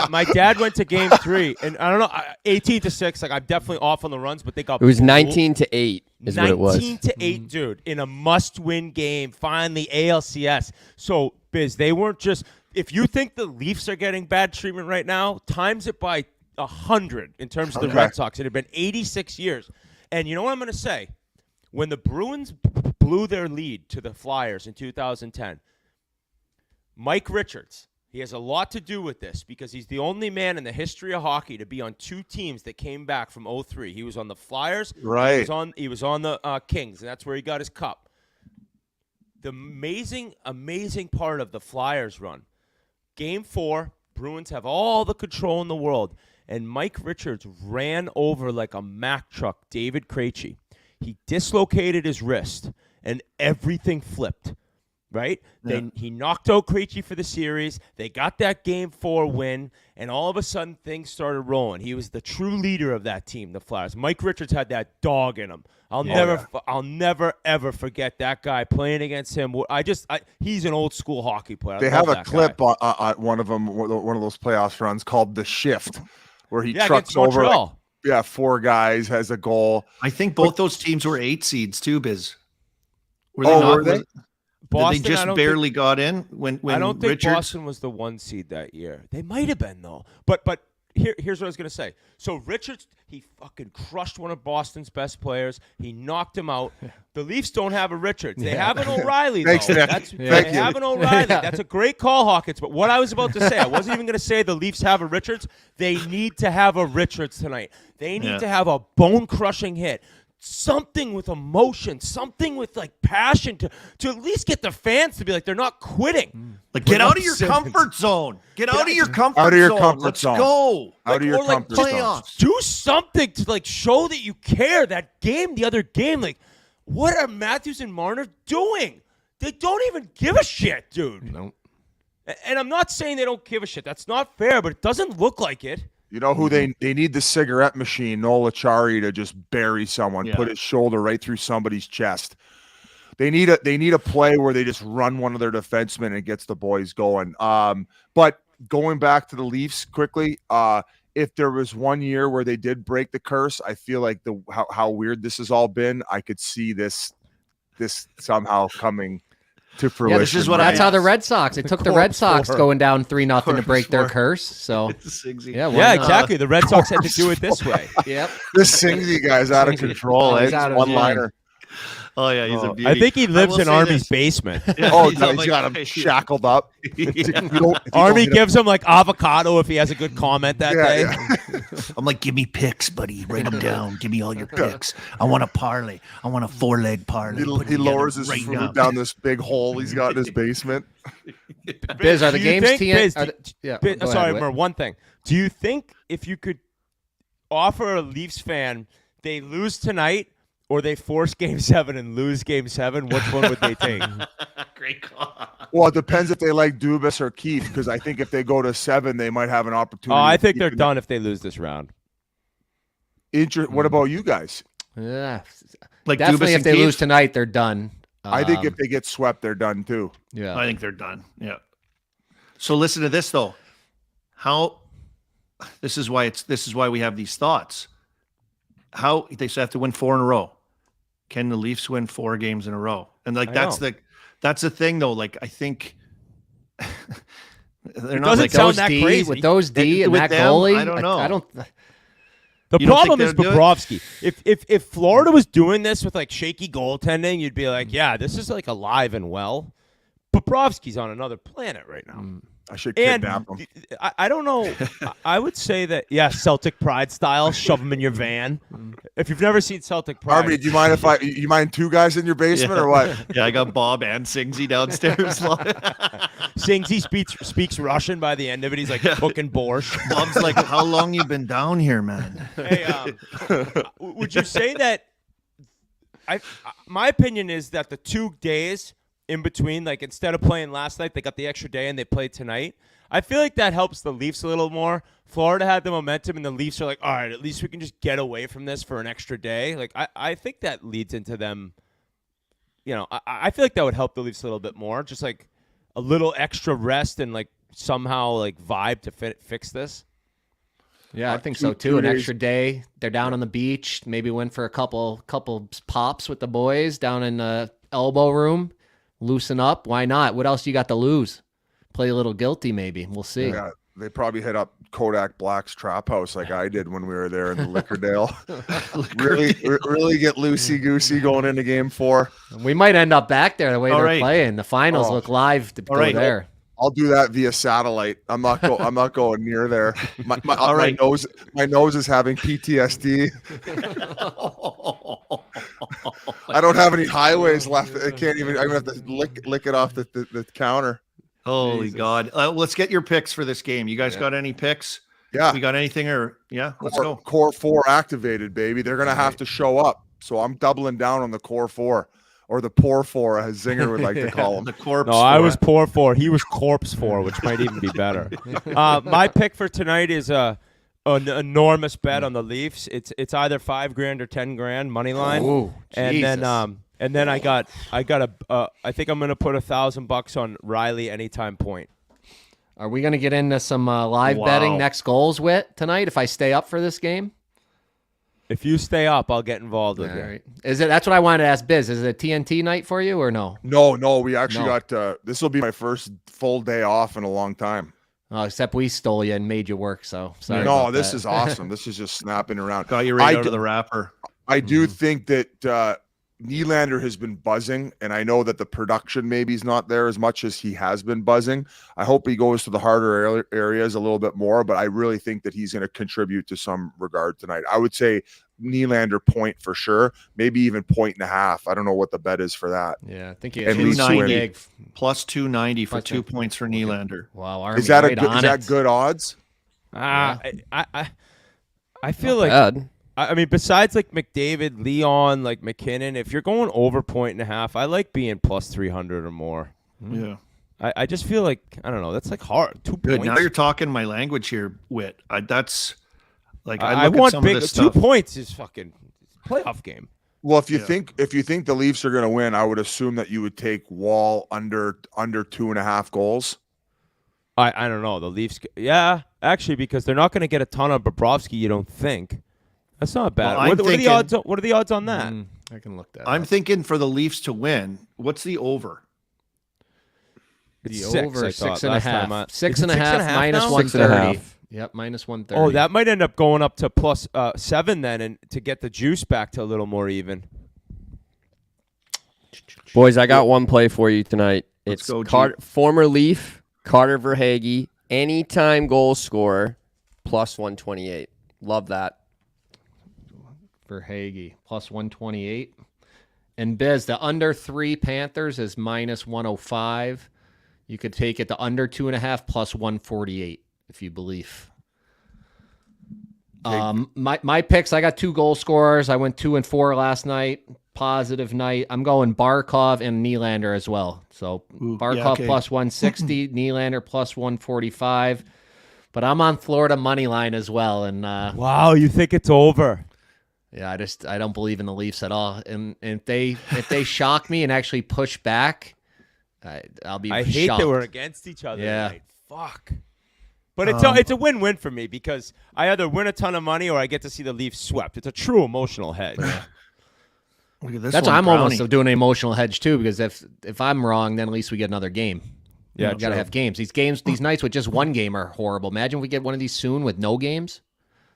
My dad went to game 3, and I don't know, 18-6. Like I'm definitely off on the runs, but they got. It was 19-8. Is what it was. 19-8, dude, in a must-win game. Finally, ALCS. So, Biz, they weren't just if you think the Leafs are getting bad treatment right now, times it by 100 in terms of the Red Sox. It had been 86 years. And you know what I'm going to say? When the Bruins blew their lead to the Flyers in 2010, Mike Richards, he has a lot to do with this because he's the only man in the history of hockey to be on two teams that came back from 2003. He was on the Flyers. Right. He was on the Kings, and that's where he got his cup. The amazing part of the Flyers run, Game 4, Bruins have all the control in the world, and Mike Richards ran over like a Mack truck David Krejci. He dislocated his wrist, and everything flipped, right? Yeah. Then he knocked out Krejci for the series. They got that Game 4 win, and all of a sudden things started rolling. He was the true leader of that team, the Flyers. Mike Richards had that dog in him. I'll never ever forget that guy playing against him. He's an old school hockey player. They have a clip on one of them, one of those playoffs runs called The Shift, where he trucks over like, 4 guys, has a goal. I think both those teams were 8 seeds too, Biz. Were they? Boston, they just barely got in when I don't think Richards... Boston was the 1 seed that year. They might have been though. But here's what I was going to say. So Richards, he fucking crushed one of Boston's best players. He knocked him out. The Leafs don't have a Richards. They have an O'Reilly, though. They have an O'Reilly. That's a great call, Hawkins. But what I was about to say, I wasn't even going to say the Leafs have a Richards. They need to have a Richards tonight. They need to have a bone-crushing hit. Something with emotion, something with like passion to at least get the fans to be like they're not quitting. Like get out of your comfort zone. Get out of your comfort zone. Let's go. Out of your comfort zone. Do something to like show that you care. That game, the other game, like what are Matthews and Marner doing? They don't even give a shit, dude. Nope. And I'm not saying they don't give a shit. That's not fair, but it doesn't look like it. You know who they need the cigarette machine, Nola Chari, to just bury someone, put his shoulder right through somebody's chest. They need a play where they just run one of their defensemen and it gets the boys going. But going back to the Leafs quickly, if there was one year where they did break the curse, I feel like how weird this has all been. I could see this somehow coming to fruition. Yeah, this is that's how the Red Sox. It took the Red Sox going down 3-0 to break their curse. So yeah, exactly. The Red Sox had to do it this way. Yep. This Singsy guy's out of control. It's one-liner. Oh yeah, he's a beauty. I think he lives in Army's basement. He's got him shackled up. Army gives him like avocado if he has a good comment that day. Yeah. I'm like, give me picks, buddy. Write them down. Give me all your picks. I want a parlay. I want a 4-leg parlay. He lowers his food down this big hole he's got in his basement. Biz, are the games sorry, Mer, one thing. Do you think if you could offer a Leafs fan, they lose tonight, or they force Game 7 and lose Game 7, which one would they take? Great call. Well, it depends if they like Dubas or Keith, because I think if they go to 7, they might have an opportunity. Oh, I think they're done if they lose this round. What about you guys? Yeah, like definitely Dubas if they lose tonight, they're done. I think if they get swept, they're done too. Yeah, I think they're done. Yeah. So listen to this though. This is why we have these thoughts. How they have to win 4 in a row. Can the Leafs win 4 games in a row? And like that's the thing though. Like I think they're not like those D crazy. With those D and with that them, goalie. I don't know. The problem is Bobrovsky. If Florida was doing this with like shaky goaltending, you'd be like, yeah, this is like alive and well. Bobrovsky's on another planet right now. I should kidnap him. I don't know. I would say that, Celtic Pride style, shove them in your van. If you've never seen Celtic Pride. Army, do you mind you mind 2 guys in your basement or what? Yeah, I got Bob and Singsy downstairs. Singsy speaks Russian by the end of it. He's like cooking borscht. Bob's like, how long you been down here, man? Hey, would you say that my opinion is that the 2 days in between, like instead of playing last night, they got the extra day and they played tonight. I feel like that helps the Leafs a little more. Florida had the momentum and the Leafs are like, all right, at least we can just get away from this for an extra day. Like I think that leads into them, I feel like that would help the Leafs a little bit more. Just like a little extra rest and like somehow like vibe to fix this. Yeah, I think so too. An extra day. They're down on the beach. Maybe went for a couple pops with the boys down in the elbow room. Loosen up. Why not? What else you got to lose? play a little guilty. Maybe we'll see. Yeah, they probably hit up Kodak Black's trap house like I did when we were there in the Liquordale. really get loosey goosey going into Game 4. We might end up back there the way they're playing. The finals look live to go there. I'll do that via satellite. I'm not going near there. My nose is having PTSD. I don't have any highways left. I can't even. I'm gonna have to lick it off the counter. Holy Jesus. God! Let's get your picks for this game. You guys got any picks? Yeah, we got anything let's go. Core 4 activated, baby. They're gonna have to show up. So I'm doubling down on the Core 4. Or the poor 4, as Zinger would like to call him. The corpse. No, 4. I was poor 4. He was corpse 4, which might even be better. My pick for tonight is an enormous bet on the Leafs. It's either $5,000 or $10,000 money line. Ooh, and then I think I'm gonna put $1,000 on Riley anytime point. Are we gonna get into some live betting next goals tonight if I stay up for this game? If you stay up, I'll get involved with you. Right. That's what I wanted to ask Biz. Is it a TNT night for you or no? No. We actually got this will be my first full day off in a long time. Oh, except we stole you and made you work. So sorry. No, this is awesome. This is just snapping around. Got you right out of the wrapper. I do think that Nylander has been buzzing, and I know that the production maybe is not there as much as he has been buzzing. I hope he goes to the harder areas a little bit more, but I really think that he's going to contribute to some regard tonight. I would say Nylander point for sure, maybe even 1.5. I don't know what the bet is for that. Yeah, I think at least 290 plus 290 for 2 points for Nylander. Wow, Army, is that good odds? I feel like bad. I mean, besides like McDavid, Leon, like McKinnon, if you're going over 1.5, I like being plus 300 or more. Yeah. I just feel like, I don't know, that's like hard. 2 Good. points. Now you're talking my language here, Whit. That's like I look want at some big. of this 2 stuff. points is fucking playoff game. Well, if you think the Leafs are going to win, I would assume that you would take Wall under 2.5 goals. I don't know. The Leafs, yeah, actually, because they're not going to get a ton of Bobrovsky, you don't think. That's not bad. Well, what are the odds? What are the odds on that? I can look that. I'm thinking for the Leafs to win. What's the over? It's the 6, over I 6.5. thought. 6.5 minus 130. Yep, minus 130. Oh, that might end up going up to plus 7 then, and to get the juice back to a little more even. Boys, I got one play for you tonight. Let's It's go, former Leaf Carter Verhaeghe, anytime goal scorer, plus 128. Love that. Verhaeghe, plus 128. And Biz, the under 3 Panthers is minus 105. You could take it to under 2.5 plus 148 if you believe. My picks, I got 2 goal scorers. I went 2 and 4 last night. Positive night. I'm going Barkov and Nylander as well. So Barkov plus 160, Nylander plus 145. But I'm on Florida money line as well. And wow, you think it's over? Yeah, I don't believe in the Leafs at all. And if they shock me and actually push back, I'll be I shocked. hate that we're against each other tonight. Fuck. But it's a win-win for me because I either win a ton of money or I get to see the Leafs swept. It's a true emotional hedge. Look at this That's one, why I'm Brownie. almost doing an emotional hedge too, because if I'm wrong, then at least we get another game. Yeah, we got to have games. These nights with just one game are horrible. Imagine if we get one of these soon with no games.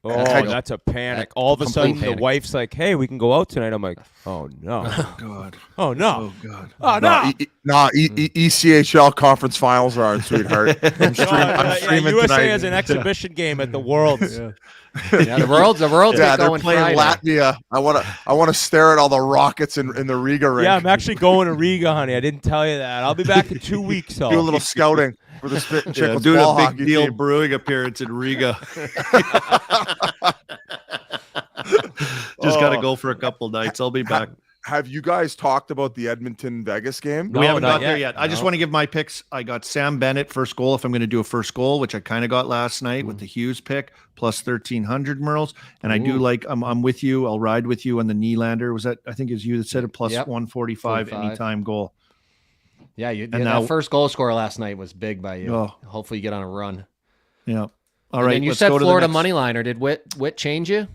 Oh, that's a panic. All of a sudden, the wife's like, hey, we can go out tonight. I'm like, oh, no. Oh, God. Oh, no. Oh, God. Oh, no. ECHL conference finals are on, sweetheart. I'm streaming USA tonight. has an exhibition game at the Worlds. Yeah, the world's Yeah, they're going playing Friday. Latvia. I want to stare at all the rockets in the Riga rink. Yeah, I'm actually going to Riga, honey. I didn't tell you that. I'll be back in 2 weeks. Do a little scouting for the Spit and Chicklets Doing ball a big hockey deal team. brewing appearance in Riga. Just got to go for a couple nights. I'll be back. Have you guys talked about the Edmonton Vegas game? No, We haven't not got there yet. yet. I just want to give my picks. I got Sam Bennett first goal if I'm going to do a first goal, which I kind of got last night with the Hughes pick plus 1,300 Merles. And I do like. I'm with you. I'll ride with you on the Nylander. Was that? I think it was you that said it plus 145 anytime goal. Yeah, now- that first goal score last night was big by you. Oh. Hopefully you get on a run. Yeah. All right. And you let's said go to the Florida next- money line, or did Whit change you?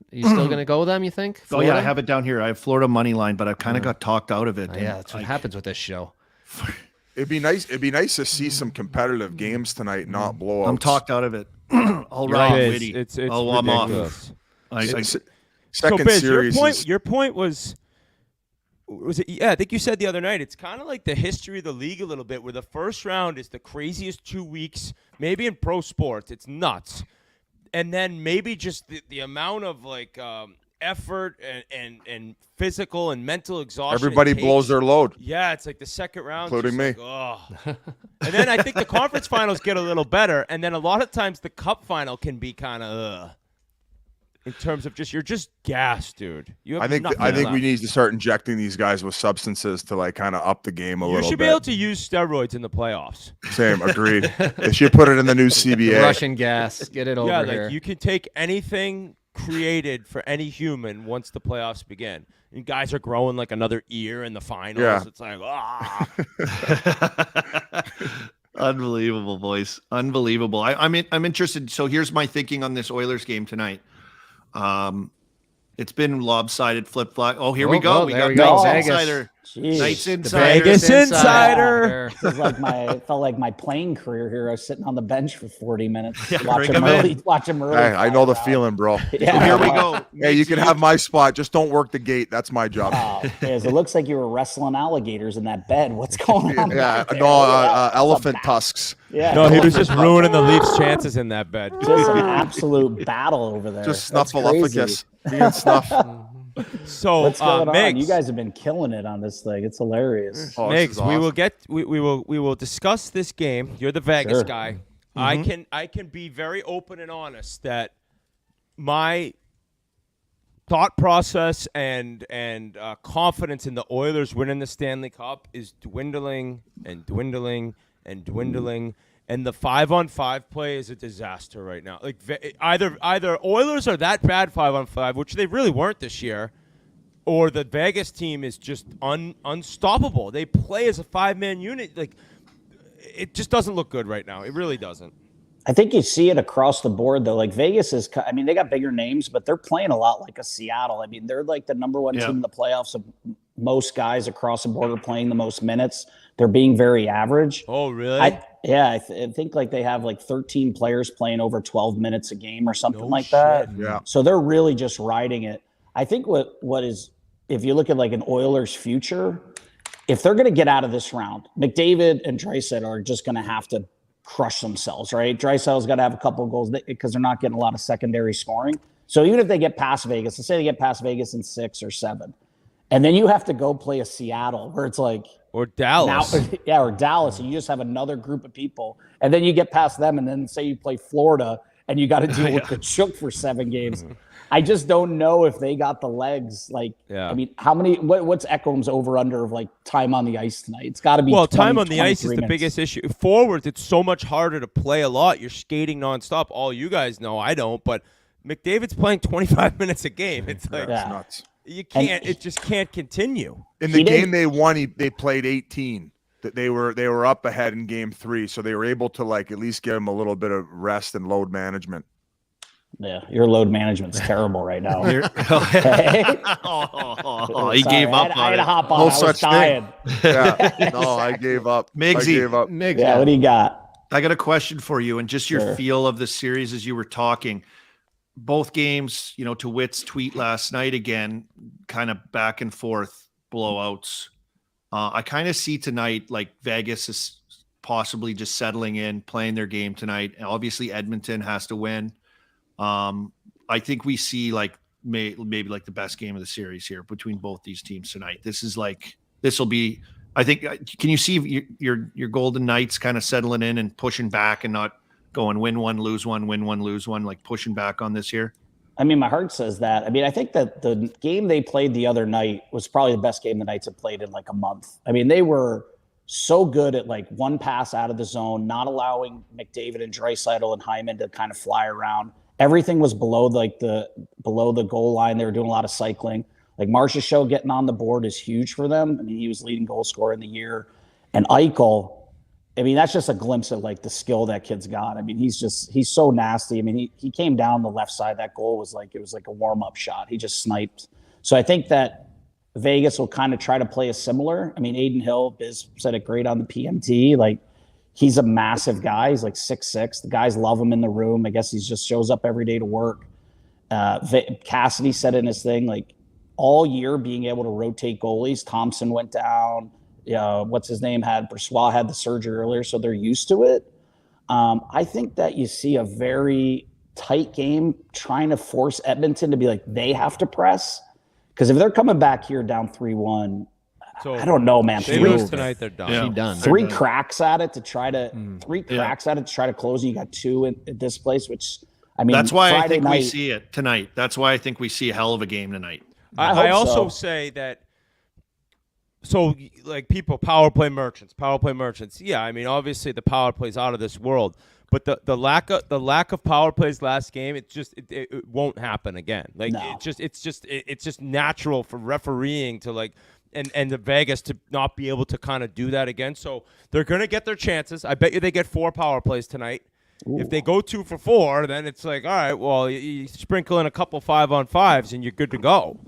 Are you still going to go with them, you think? Oh yeah, I Florida? have it down here. I have Florida money line, but I've kind of got talked out of it. Yeah, that's what happens with this show. It'd be nice to see some competitive games tonight, not blowouts. I'm talked out of it. All right, Witty. It's I'm ridiculous. off. Second Biz, series. Your point was it? Yeah, I think you said the other night. It's kind of like the history of the league a little bit, where the first round is the craziest 2 weeks, maybe in pro sports. It's nuts, and then maybe just the amount of like effort and physical and mental exhaustion. Everybody blows their load. Yeah, it's like the second round, including me. Like, oh. And then I think the conference finals get a little better, and then a lot of times the cup final can be kind of in terms of you're just gassed, dude. I think we need to start injecting these guys with substances to like kind of up the game a little bit. You should be able to use steroids in the playoffs. Same, agreed. They should put it in the new CBA. Russian gas, get it over here. Like you can take anything created for any human once the playoffs begin. And guys are growing like another ear in the finals. Yeah. It's like, Unbelievable, boys. Unbelievable. I'm interested. So here's my thinking on this Oilers game tonight. It's been lopsided, flip-flop. Oh, here we go. We got Knights Insider. Knights Insider. Vegas Insider. It felt like my playing career here. I was sitting on the bench for 40 minutes watching him early. Hey, I know the feeling, bro. Yeah. So here we go. Hey, you can have my spot. Just don't work the gate. That's my job. It looks like you were wrestling alligators in that bed. What's going on? Elephant tusks. Yeah. No, he was just ruining the Leafs' chances in that bed. Just an absolute battle over there. Just snuffleupagus. Being snuff. So, what's going on? Migs, You guys have been killing it on this thing. It's hilarious. Migs, awesome. we will discuss this game. You're the Vegas guy. Mm-hmm. I can be very open and honest that my thought process and confidence in the Oilers winning the Stanley Cup is dwindling and dwindling and dwindling. And the 5-on-5 play is a disaster right now. Like either Oilers are that bad 5-on-5, which they really weren't this year, or the Vegas team is just unstoppable. They play as a 5-man unit. Like it just doesn't look good right now. It really doesn't. I think you see it across the board, though. Like Vegas is, I mean, they got bigger names, but they're playing a lot like a Seattle. I mean, they're like the number one team in the playoffs of most guys across the board are playing the most minutes. They're being very average. Oh, really? I think like they have like 13 players playing over 12 minutes a game or something that. Yeah. So they're really just riding it. I think what is, if you look at like an Oilers future, if they're going to get out of this round, McDavid and Draisaitl are just going to have to crush themselves, right? Draisaitl's got to have a couple of goals because they're not getting a lot of secondary scoring. So even if they get past Vegas, let's say they get past Vegas in 6 or 7, and then you have to go play a Seattle where it's like, or Dallas. Or Dallas, and you just have another group of people, and then you get past them, and then say you play Florida, and you got to deal with the Chook for 7 games. I just don't know if they got the legs. Like, I mean, how many? What's Ekholm's over under of like time on the ice tonight? It's got to be. Well, 20, time on the ice is the minutes. biggest issue. Forwards, it's so much harder to play a lot. You're skating nonstop. All you guys know, I don't, but McDavid's playing 25 minutes a game. It's like it's nuts. You can't. It just can't continue. In the game they won, they played 18. That they were up ahead in game 3, so they were able to like at least give them a little bit of rest and load management. Yeah, your load management's terrible right now. He gave up on it. I had to hop on. I was dying. Yeah, no, I gave up. Migsy, yeah, what do you got? I got a question for you, and just your feel of the series as you were talking. Both games, to Witt's tweet last night again, kind of back and forth blowouts. I kind of see tonight like Vegas is possibly just settling in, playing their game tonight. Obviously, Edmonton has to win. I think we see like maybe like the best game of the series here between both these teams tonight. This will be. I think. Can you see your Golden Knights kind of settling in and pushing back and not going win one, lose one, win one, lose one, like pushing back on this here? I mean, my heart says that. I mean, I think that the game they played the other night was probably the best game the Knights have played in like a month. I mean, they were so good at like one pass out of the zone, not allowing McDavid and Draisaitl and Hyman to kind of fly around. Everything was below the goal line. They were doing a lot of cycling. Like Marcia Show getting on the board is huge for them. I mean, he was leading goal scorer in the year. And Eichel, I mean, that's just a glimpse of like the skill that kid's got. I mean, he's so nasty. I mean, he came down the left side. That goal was like, it was like a warm-up shot. He just sniped. So I think that Vegas will kind of try to play a similar. I mean, Aiden Hill, Biz said it great on the PMT. Like, he's a massive guy. He's like 6'6". The guys love him in the room. I guess he just shows up every day to work. Cassidy said in his thing, like, all year being able to rotate goalies. Thompson went down. What's his name? Brossoit had the surgery earlier, so they're used to it. I think that you see a very tight game trying to force Edmonton to be like, they have to press. Because if they're coming back here down 3-1, I don't know, man. They lose tonight, they're done. Yeah. Done. Three cracks at it to try to close. You got two at this place, which I mean, that's why Friday I think night, we see it tonight. That's why I think we see a hell of a game tonight. I also say that. So, like, people, power play merchants. Yeah, I mean, obviously the power play's out of this world, but the lack of power plays last game, it won't happen again. Like, no. it's just natural for refereeing to, like, and the Vegas to not be able to kind of do that again. So they're gonna get their chances. I bet you they get 4 power plays tonight. Ooh. If they go 2 for 4, then it's like, all right, well, you sprinkle in a couple 5-on-5s and you're good to go.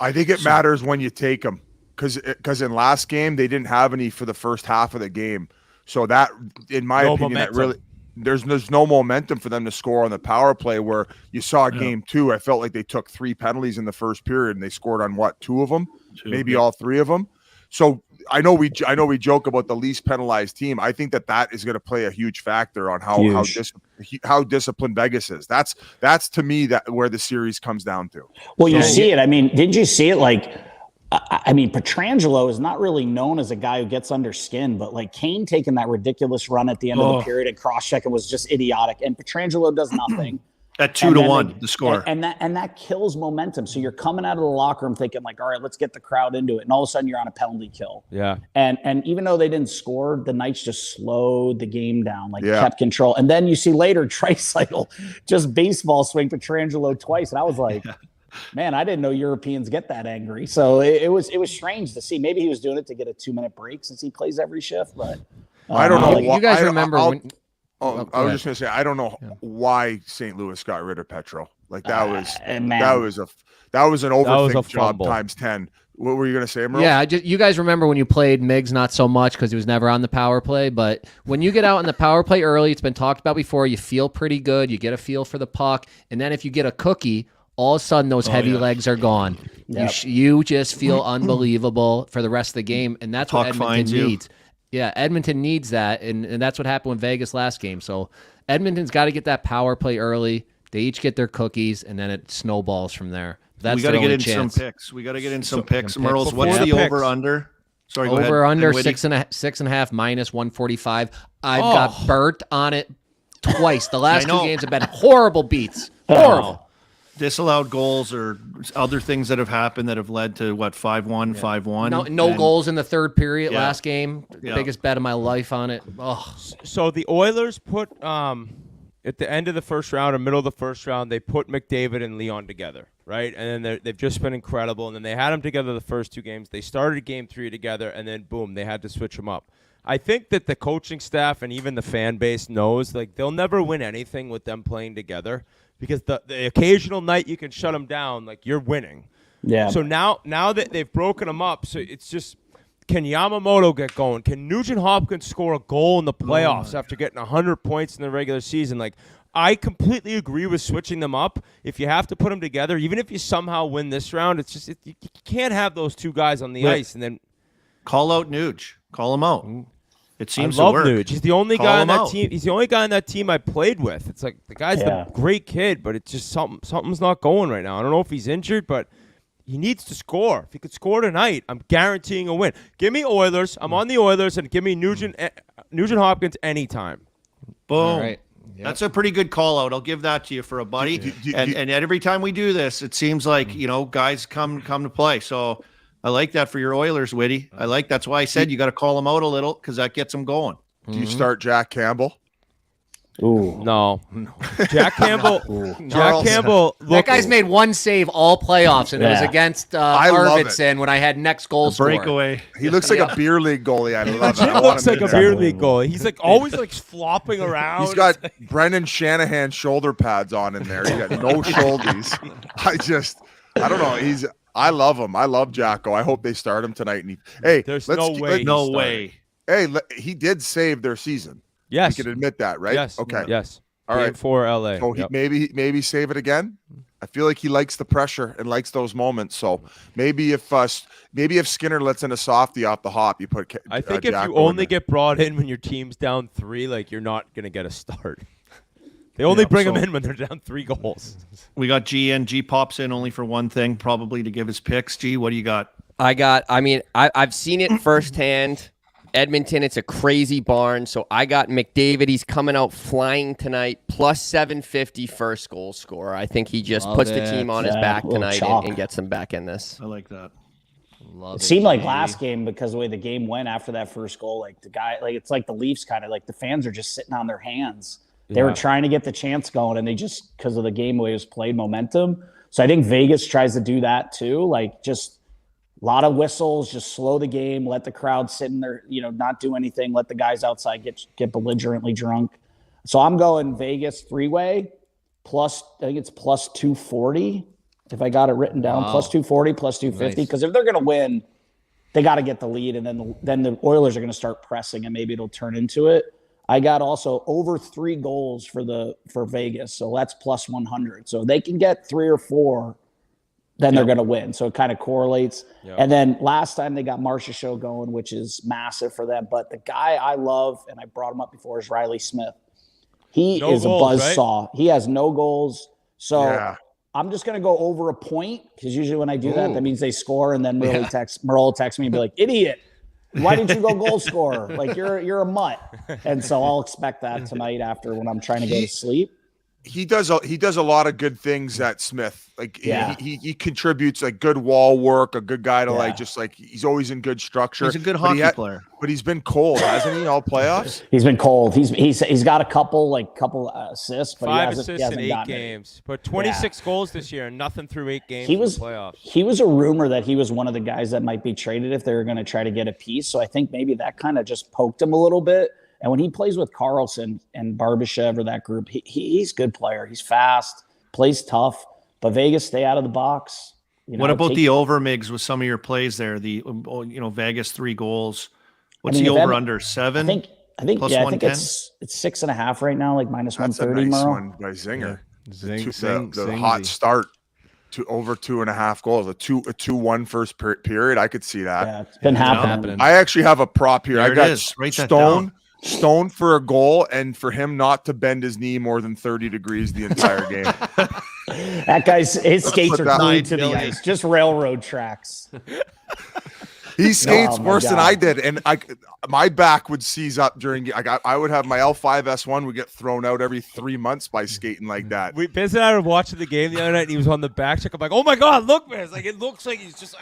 I think it matters when you take them. Because in last game they didn't have any for the first half of the game, so that, in my opinion, that really there's no momentum for them to score on the power play. Where you saw game 2, I felt like they took 3 penalties in the first period and they scored on 2 of them, maybe all 3 of them. So I know we joke about the least penalized team. I think that is going to play a huge factor on how disciplined Vegas is. That's to me that where the series comes down to. Well, you see it. I mean, didn't you see it? Like, I mean, Pietrangelo is not really known as a guy who gets under skin, but like Kane taking that ridiculous run at the end of the period and cross-checking was just idiotic. And Pietrangelo does nothing. At 2-1, the score. And that kills momentum. So you're coming out of the locker room thinking like, all right, let's get the crowd into it. And all of a sudden you're on a penalty kill. Yeah. And even though they didn't score, the Knights just slowed the game down, kept control. And then you see later Draisaitl just baseball swing Pietrangelo twice. And I was like, man, I didn't know Europeans get that angry. So it was strange to see. Maybe he was doing it to get a 2-minute break since he plays every shift. But I don't know. You guys remember when? I was just gonna say I don't know why St. Louis got rid of Petro. Like that was an overthink job times 10. What were you gonna say, Merle? Yeah, you guys remember when you played Miggs? Not so much because he was never on the power play. But when you get out in the power play early, it's been talked about before. You feel pretty good. You get a feel for the puck, and then if you get a cookie, all of a sudden those heavy legs are gone. Yep. You just feel unbelievable for the rest of the game, and that's what Edmonton needs. Yeah, Edmonton needs that, and that's what happened with Vegas last game. So Edmonton's got to get that power play early. They each get their cookies, and then it snowballs from there. That's we got to get in chance. some picks. We got to get in some picks. Merles, what's the over-under? Sorry, go ahead. Over-under 6.5 minus 145. I've got burnt on it twice. The last 2 games have been horrible beats. Horrible. Disallowed goals or other things that have happened that have led to 5-1, 5-1. No goals in the third period last game. Biggest bet of my life on it. Oh. So the Oilers put at the end of the first round or middle of the first round, they put McDavid and Leon together, right? And then they've just been incredible. And then they had them together the first 2 games. They started game 3 together, and then boom, they had to switch them up. I think that the coaching staff and even the fan base knows like they'll never win anything with them playing together. Because the occasional night you can shut them down, like you're winning. Yeah. So now that they've broken them up, so it's just, can Yamamoto get going? Can Nugent Hopkins score a goal in the playoffs after getting 100 points in the regular season? Like, I completely agree with switching them up. If you have to put them together, even if you somehow win this round, it's just you can't have those 2 guys on the ice and then call out Nuge. Call him out. It seems I love to work. Nuge. He's the only guy on that team. He's the only guy on that team I played with. It's like the guy's a great kid, but it's just something's not going right now. I don't know if he's injured, but he needs to score. If he could score tonight, I'm guaranteeing a win. Give me Oilers. I'm on the Oilers, and give me Nugent Hopkins anytime. Boom. All right. Yep. That's a pretty good call out. I'll give that to you for a buddy. And every time we do this, it seems like guys come to play. So. I like that for your Oilers, Whitty. That's why I said you got to call them out a little because that gets them going. Do you start Jack Campbell? Ooh. No. Jack Campbell. Jack Campbell. That guy's made 1 save all playoffs, and it was against Arvidsson when I had next goal score. Breakaway. He looks like a beer league goalie. I love it. He looks like a beer league goalie. He's like always like flopping around. He's got Brendan Shanahan shoulder pads on in there. He got no shouldies. I don't know. I love him. I love Jacko. I hope they start him tonight. And there's no way. No way. Hey, he did save their season. Yes, we can admit that, right? Yes. Okay. Yes. All right. For LA. So maybe save it again. I feel like he likes the pressure and likes those moments. So maybe if Skinner lets in a softie off the hop, you put. I think if Jacko you only get brought in when your team's down 3, like you're not gonna get a start. They only bring him in when they're down 3 goals. We got G pops in only for one thing, probably to give his picks. G, what do you got? I've seen it firsthand. Edmonton, it's a crazy barn. So I got McDavid. He's coming out flying tonight, plus 750 first goal scorer. I think he just puts the team on his back tonight and gets them back in this. I like that. It seemed like last game, because the way the game went after that first goal, like the guy, like it's like the Leafs kind of like the fans are just sitting on their hands. They were trying to get the chance going, and they just, because of the game way it was played, momentum. So I think Vegas tries to do that too. Like just a lot of whistles, just slow the game, let the crowd sit in there, not do anything, let the guys outside get belligerently drunk. So I'm going Vegas 3-way plus, I think it's plus 240 if I got it written down, plus 240, plus 250. Because if they're going to win, they got to get the lead, and then the Oilers are going to start pressing, and maybe it'll turn into it. I got also over 3 goals for Vegas, so that's plus 100. So they can get 3 or 4, then they're going to win. So it kind of correlates. Yep. And then last time they got Marcia Show going, which is massive for them. But the guy I love, and I brought him up before, is Riley Smith. He is a buzzsaw. Right? He has no goals. So I'm just going to go over a point, because usually when I do that means they score, and then Merle texts me and be like, idiot. Why didn't you go goal scorer? Like you're a mutt. And so I'll expect that tonight after when I'm trying to go to sleep. He does a lot of good things at Smith. Like he contributes, like good wall work, a good guy to he's always in good structure. He's a good hockey player. But he's been cold, hasn't he? All playoffs. He's been cold. He's got a couple assists, but 5 he assists in 8 games. But 26 goals this year and nothing through 8 games in the playoffs. He was a rumor that he was one of the guys that might be traded if they were going to try to get a piece. So I think maybe that kind of just poked him a little bit. And when he plays with Carlson and Barbashev or that group, he's a good player. He's fast, plays tough. But Vegas, stay out of the box. What about the over, Migs, with some of your plays there? The Vegas 3 goals. What's the over under 7? I think I think it's 6.5 right now, like minus 130. That's a nice one by Zinger. The hot start to over 2.5 goals, a 2-1 first period. I could see that. Yeah, it's been happening. I actually have a prop here. There I got Stone for a goal, and for him not to bend his knee more than 30 degrees the entire game. That guy's his skates are glued to the ice, just railroad tracks. He skates worse than I did, and my back would seize up during. I would have my L5S1 would get thrown out every 3 months by skating like that. Biz and I were watching the game the other night, and he was on the back check. I'm like, oh my god, look, man! Like it looks like he's just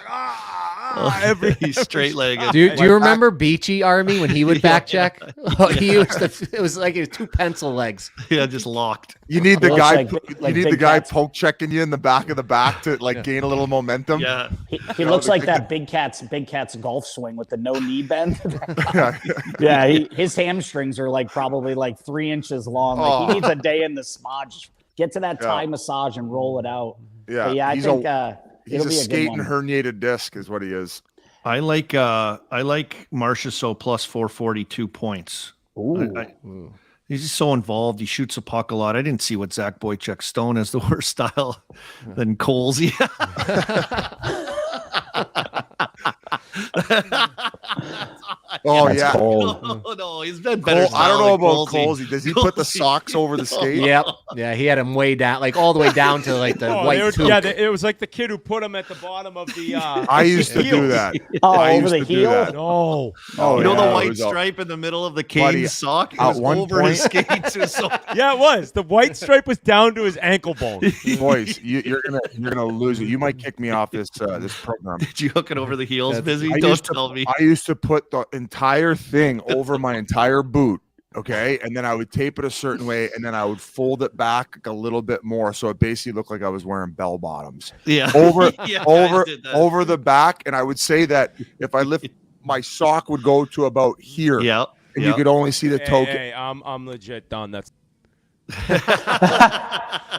like he's straight legged. Do you remember Beachy Army when he would back check? It was like 2 pencil legs. Yeah, just locked. You need the guy. You need the guy poke checking you in the back of the back to gain a little momentum. Yeah, he looks like that Big Cat's golf swing with the no knee bend. His hamstrings are probably 3 inches long. He needs a day in the smodge. Get to that Thai massage and roll it out. Yeah, I think he's a skating herniated disc is what he is. I like Marcia So plus 442 points. Ooh. He's just so involved. He shoots a puck a lot. I didn't see what Zach Boychuk Stone has the worse style than Coles. Oh yeah. No, he's been better. I don't know about Colsey. Does he put the socks over the skate? Yep. Yeah, he had him way down, all the way down to the white tube. Yeah, it was like the kid who put him at the bottom of the. I used to do that. Over the heel. No. The white stripe in the middle of the Cane's sock. It was over his skates. Yeah, it was. The white stripe was down to his ankle bone. Boys, you're gonna lose it. You might kick me off this program. Did you hook it over the heels, Busy? Don't tell me. I used to put the entire thing over my entire boot, okay? And then I would tape it a certain way, and then I would fold it back a little bit more, so it basically looked like I was wearing bell bottoms. Yeah. Over the back, and I would say that if I lift, my sock would go to about here. Yeah. And you could only see the toe. Hey, I'm legit done.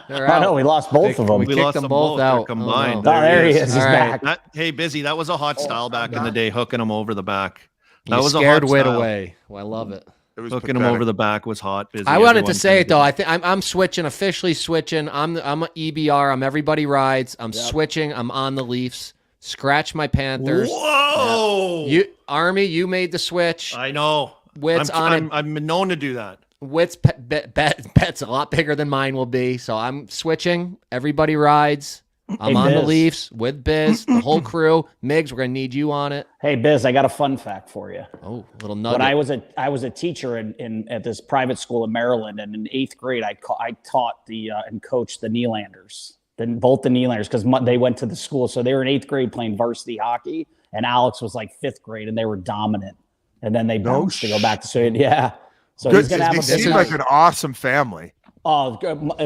They're I out. know we lost both of them. We We kicked lost them them both They're out. combined. Oh, Oh, there he is. He's All right. back. Hey, Busy, that was a hot style back in the day, hooking him over the back. That You was scared a hot Whit style. away. Well, I love it. It was Hooking him pathetic. over the back was hot. Busy. I wanted to Everyone say can it though. do I think I'm switching, officially switching. I'm EBR. I'm everybody rides. I'm switching. I'm on the Leafs. Scratch my Panthers. Whoa! You Army, you made the switch. I know. Whit's on it. I'm been known to do that. Whit's bet's a lot bigger than mine will be. So I'm switching. Everybody rides. I'm Hey, on the Biz. Leafs with Biz, the whole crew. Miggs, we're gonna need you on it. Hey, Biz, I got a fun fact for you. Oh, little nugget. When I was a teacher at this private school in Maryland, and in 8th grade, I taught and coached the Nylanders, both the Nylanders, because they went to the school, so they were in 8th grade playing varsity hockey, and Alex was like 5th grade, and they were dominant, and then they bounced to go back to Sweden. Yeah, so Good. he's gonna have They a seem big like night. an awesome family. Oh,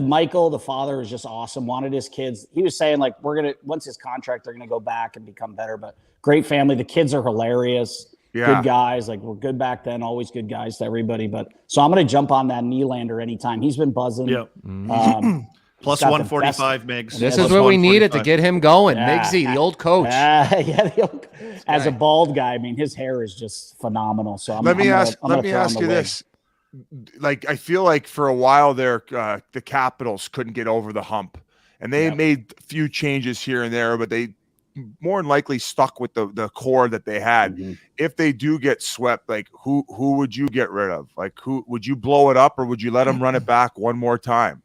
Michael, the father, is just awesome. Wanted his kids. He was saying like once his contract, they're gonna go back and become better. But great family. The kids are hilarious. Yeah. Good guys. Like we're good back then. Always good guys to everybody. But so I'm gonna jump on that Nylander anytime. He's been buzzing. Yep. Plus He's got the 145 Migs. This Yeah, is Plus what we needed to 145. get him going. Yeah. Miggsy, the old coach. As a bald guy, I mean, his hair is just phenomenal. So Let me ask I'm gonna throw you him the wig. this. Like I feel like for a while there, the Capitals couldn't get over the hump, and they made a few changes here and there, but they more than likely stuck with the core that they had. Mm-hmm. If they do get swept, like who would you get rid of? Like who would you blow it up, or would you let them run it back one more time?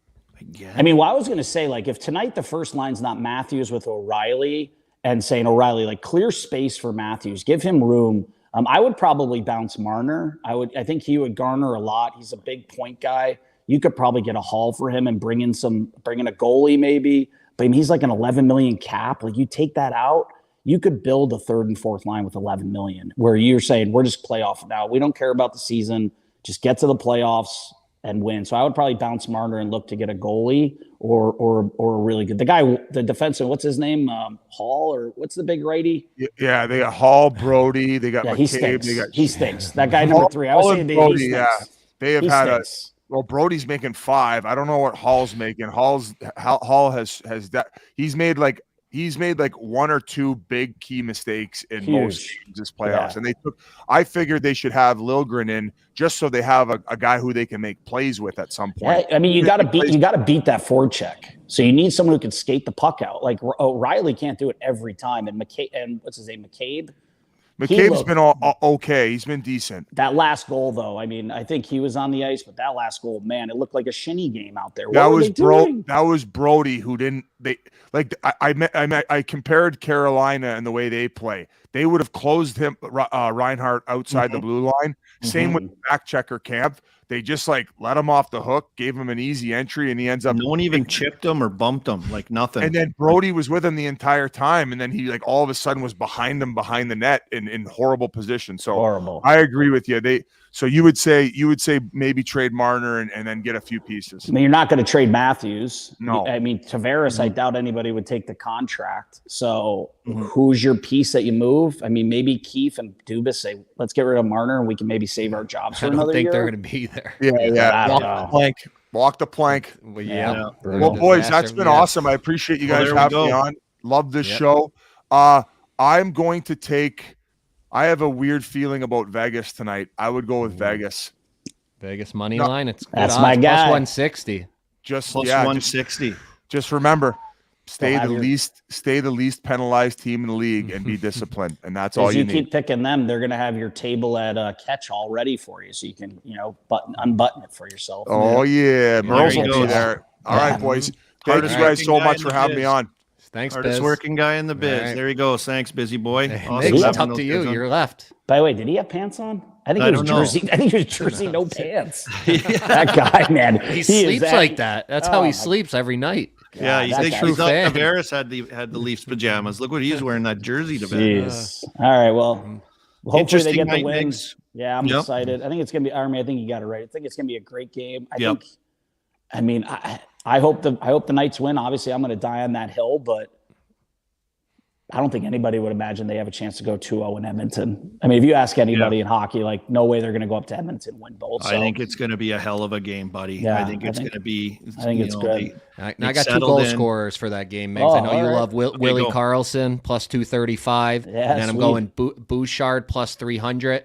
I mean, well, I was going to say, like, if tonight the first line's not Matthews with O'Reilly and saying O'Reilly, like, clear space for Matthews, give him room. I would probably bounce Marner. I think he would garner a lot. He's a big point guy. You could probably get a haul for him and bring in a goalie maybe. But I mean, he's like an 11 million cap. Like you take that out, you could build a third and fourth line with 11 million. Where you're saying we're just playoff now. We don't care about the season. Just get to the playoffs and win. So I would probably bounce Marner and look to get a goalie or a really good. The guy, the defenseman, what's his name? Hall, or what's the big righty? Yeah, they got Hall, Brody, they got He McCabe, stinks. they got He stinks. That guy number 3. I was Hall saying and Brody, he yeah. stinks. They have He had stinks. well, Brody's making 5. I don't know what Hall's making. Hall has that. He's made like 1 or 2 big key mistakes in most games this playoffs, and I figured they should have Liljegren in just so they have a guy who they can make plays with at some point. Yeah, I mean, you got to beat that forecheck. So you need someone who can skate the puck out. Like O'Reilly can't do it every time, and what's his name, McCabe's been okay. He's been decent. That last goal, though, I mean, I think he was on the ice, but that last goal, man, it looked like a shinny game out there. That was Brody who didn't. I compared Carolina and the way they play. They would have closed him Reinhardt outside the blue line. Same with the back checker Camp. They just let him off the hook, gave him an easy entry, and he ends up. No one even chipped him or bumped him, like nothing. And then Brody was with him the entire time, and then he all of a sudden was behind him, behind the net, in horrible position. So horrible. I agree with you. So you would say maybe trade Marner and then get a few pieces. I mean, you're not going to trade Matthews. No. I mean, Tavares, I doubt anybody would take the contract. So who's your piece that you move? I mean, maybe Keefe and Dubas say, let's get rid of Marner and we can maybe save our jobs for another year. I don't think they're going to be there. Yeah. Walk the plank. Well, yeah. Well, boys, that's been awesome. I appreciate you guys having me on. Love this show. I'm going to take. I have a weird feeling about Vegas tonight. I would go with Vegas. Vegas money line. It's good that's odds. my guy. Plus 160. Plus 160. Just remember, stay the least penalized team in the league and be disciplined, and that's all you need. Keep picking them, they're going to have your table at catch all ready for you, so you can unbutton it for yourself. Oh yeah, Merle's will be there. All right, boys. Thank you guys so much for having me on. Thanks, Hardest Biz. working guy in the biz. Right. There he goes. Thanks, busy boy. Awesome. It's up to you. You're left. By the way, did he have pants on? I think he was jersey, no pants. That guy, man. He sleeps like that. That's how he sleeps every night. Yeah, he's true fan. Tavares had the Leafs pajamas. Look what he's wearing, that jersey to bed. Jeez. All right, well, hopefully they get the win. Mix. Yeah, I'm excited. I think it's gonna be Army. I think you got it right. I think it's gonna be a great game. I hope the Knights win. Obviously, I'm gonna die on that hill, but I don't think anybody would imagine they have a chance to go 2-0 in Edmonton. I mean, if you ask anybody in hockey, like, no way they're going to go up to Edmonton and win both. So. I think it's going to be a hell of a game, buddy. Yeah, I think it's going to be. I think it's good. I got 2 goal scorers for that game, Migs. I know you love Willie Carlson plus 235. Yeah, and then I'm going Bouchard plus 300.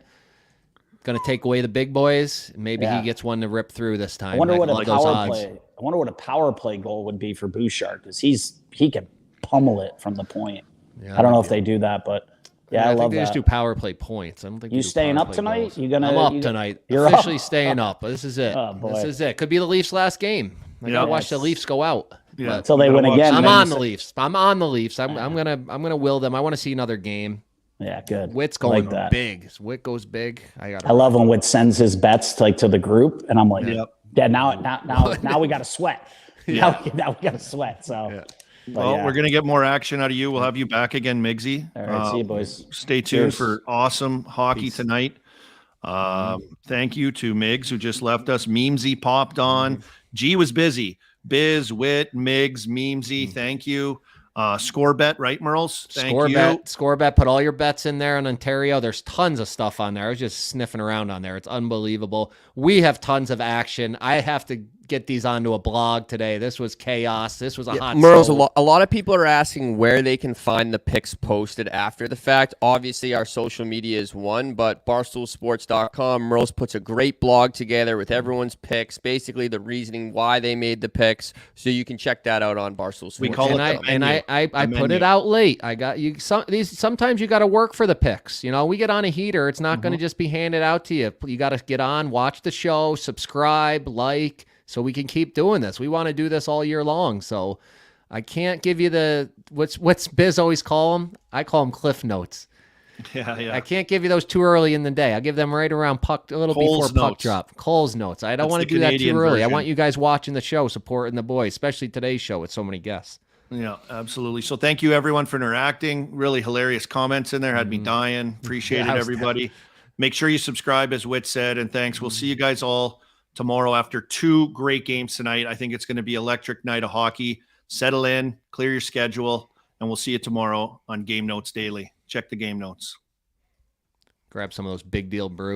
Going to take away the big boys. Maybe he gets one to rip through this time. I wonder what a power play goal would be for Bouchard, because he can pummel it from the point. Yeah, I don't know if they do that, but I love they that. just do power play points. I don't think you staying up tonight. Goals. I'm up tonight. You're officially staying up. This is it. Oh, boy. This is it. Could be the Leafs' last game. I gotta watch the Leafs go out. Yeah, until they win again. I'm on the Leafs. I'm gonna will them. I want to see another game. Yeah, good. Witt's going big. Witt goes big. I love when Witt sends his bets to the group, and I'm like, yeah, now we got to sweat. Now we got to sweat. So. Yeah. Well, we're going to get more action out of you. We'll have you back again, Migsy. All right, see you, boys. Stay tuned for awesome hockey tonight. Thank you to Migs, who just left us. Memesy popped on. G was busy. Biz, Wit, Migs, Memesy, thank you. ScoreBet, right, Merles? Thank you. ScoreBet, put all your bets in there in Ontario. There's tons of stuff on there. I was just sniffing around on there. It's unbelievable. We have tons of action. I have to get these onto a blog today. This was chaos. This was a hot Merles, a lot of people are asking where they can find the picks posted after the fact. Obviously, our social media is one, but barstoolsports.com, Merles puts a great blog together with everyone's picks, basically the reasoning why they made the picks, so you can check that out on Barstool Sports. We call it I put it out late. I got you. Sometimes you got to work for the picks. You know, we get on a heater. It's not going to just be handed out to you. You got to get on, watch the show, subscribe, like, so we can keep doing this. We want to do this all year long. So I can't give you what's Biz always call them? I call them cliff notes. Yeah. I can't give you those too early in the day. I'll give them right around puck, a little before puck drop. Cole's notes. I don't want to do that too early. I want you guys watching the show, supporting the boys, especially today's show with so many guests. Yeah, absolutely. So thank you, everyone, for interacting. Really hilarious comments in there. Had me dying. Appreciate it, everybody. Make sure you subscribe, as Whit said, and thanks. We'll see you guys all tomorrow after 2 great games tonight. I think it's going to be electric night of hockey. Settle in, clear your schedule, and we'll see you tomorrow on Game Notes Daily. Check the game notes. Grab some of those big deal brews.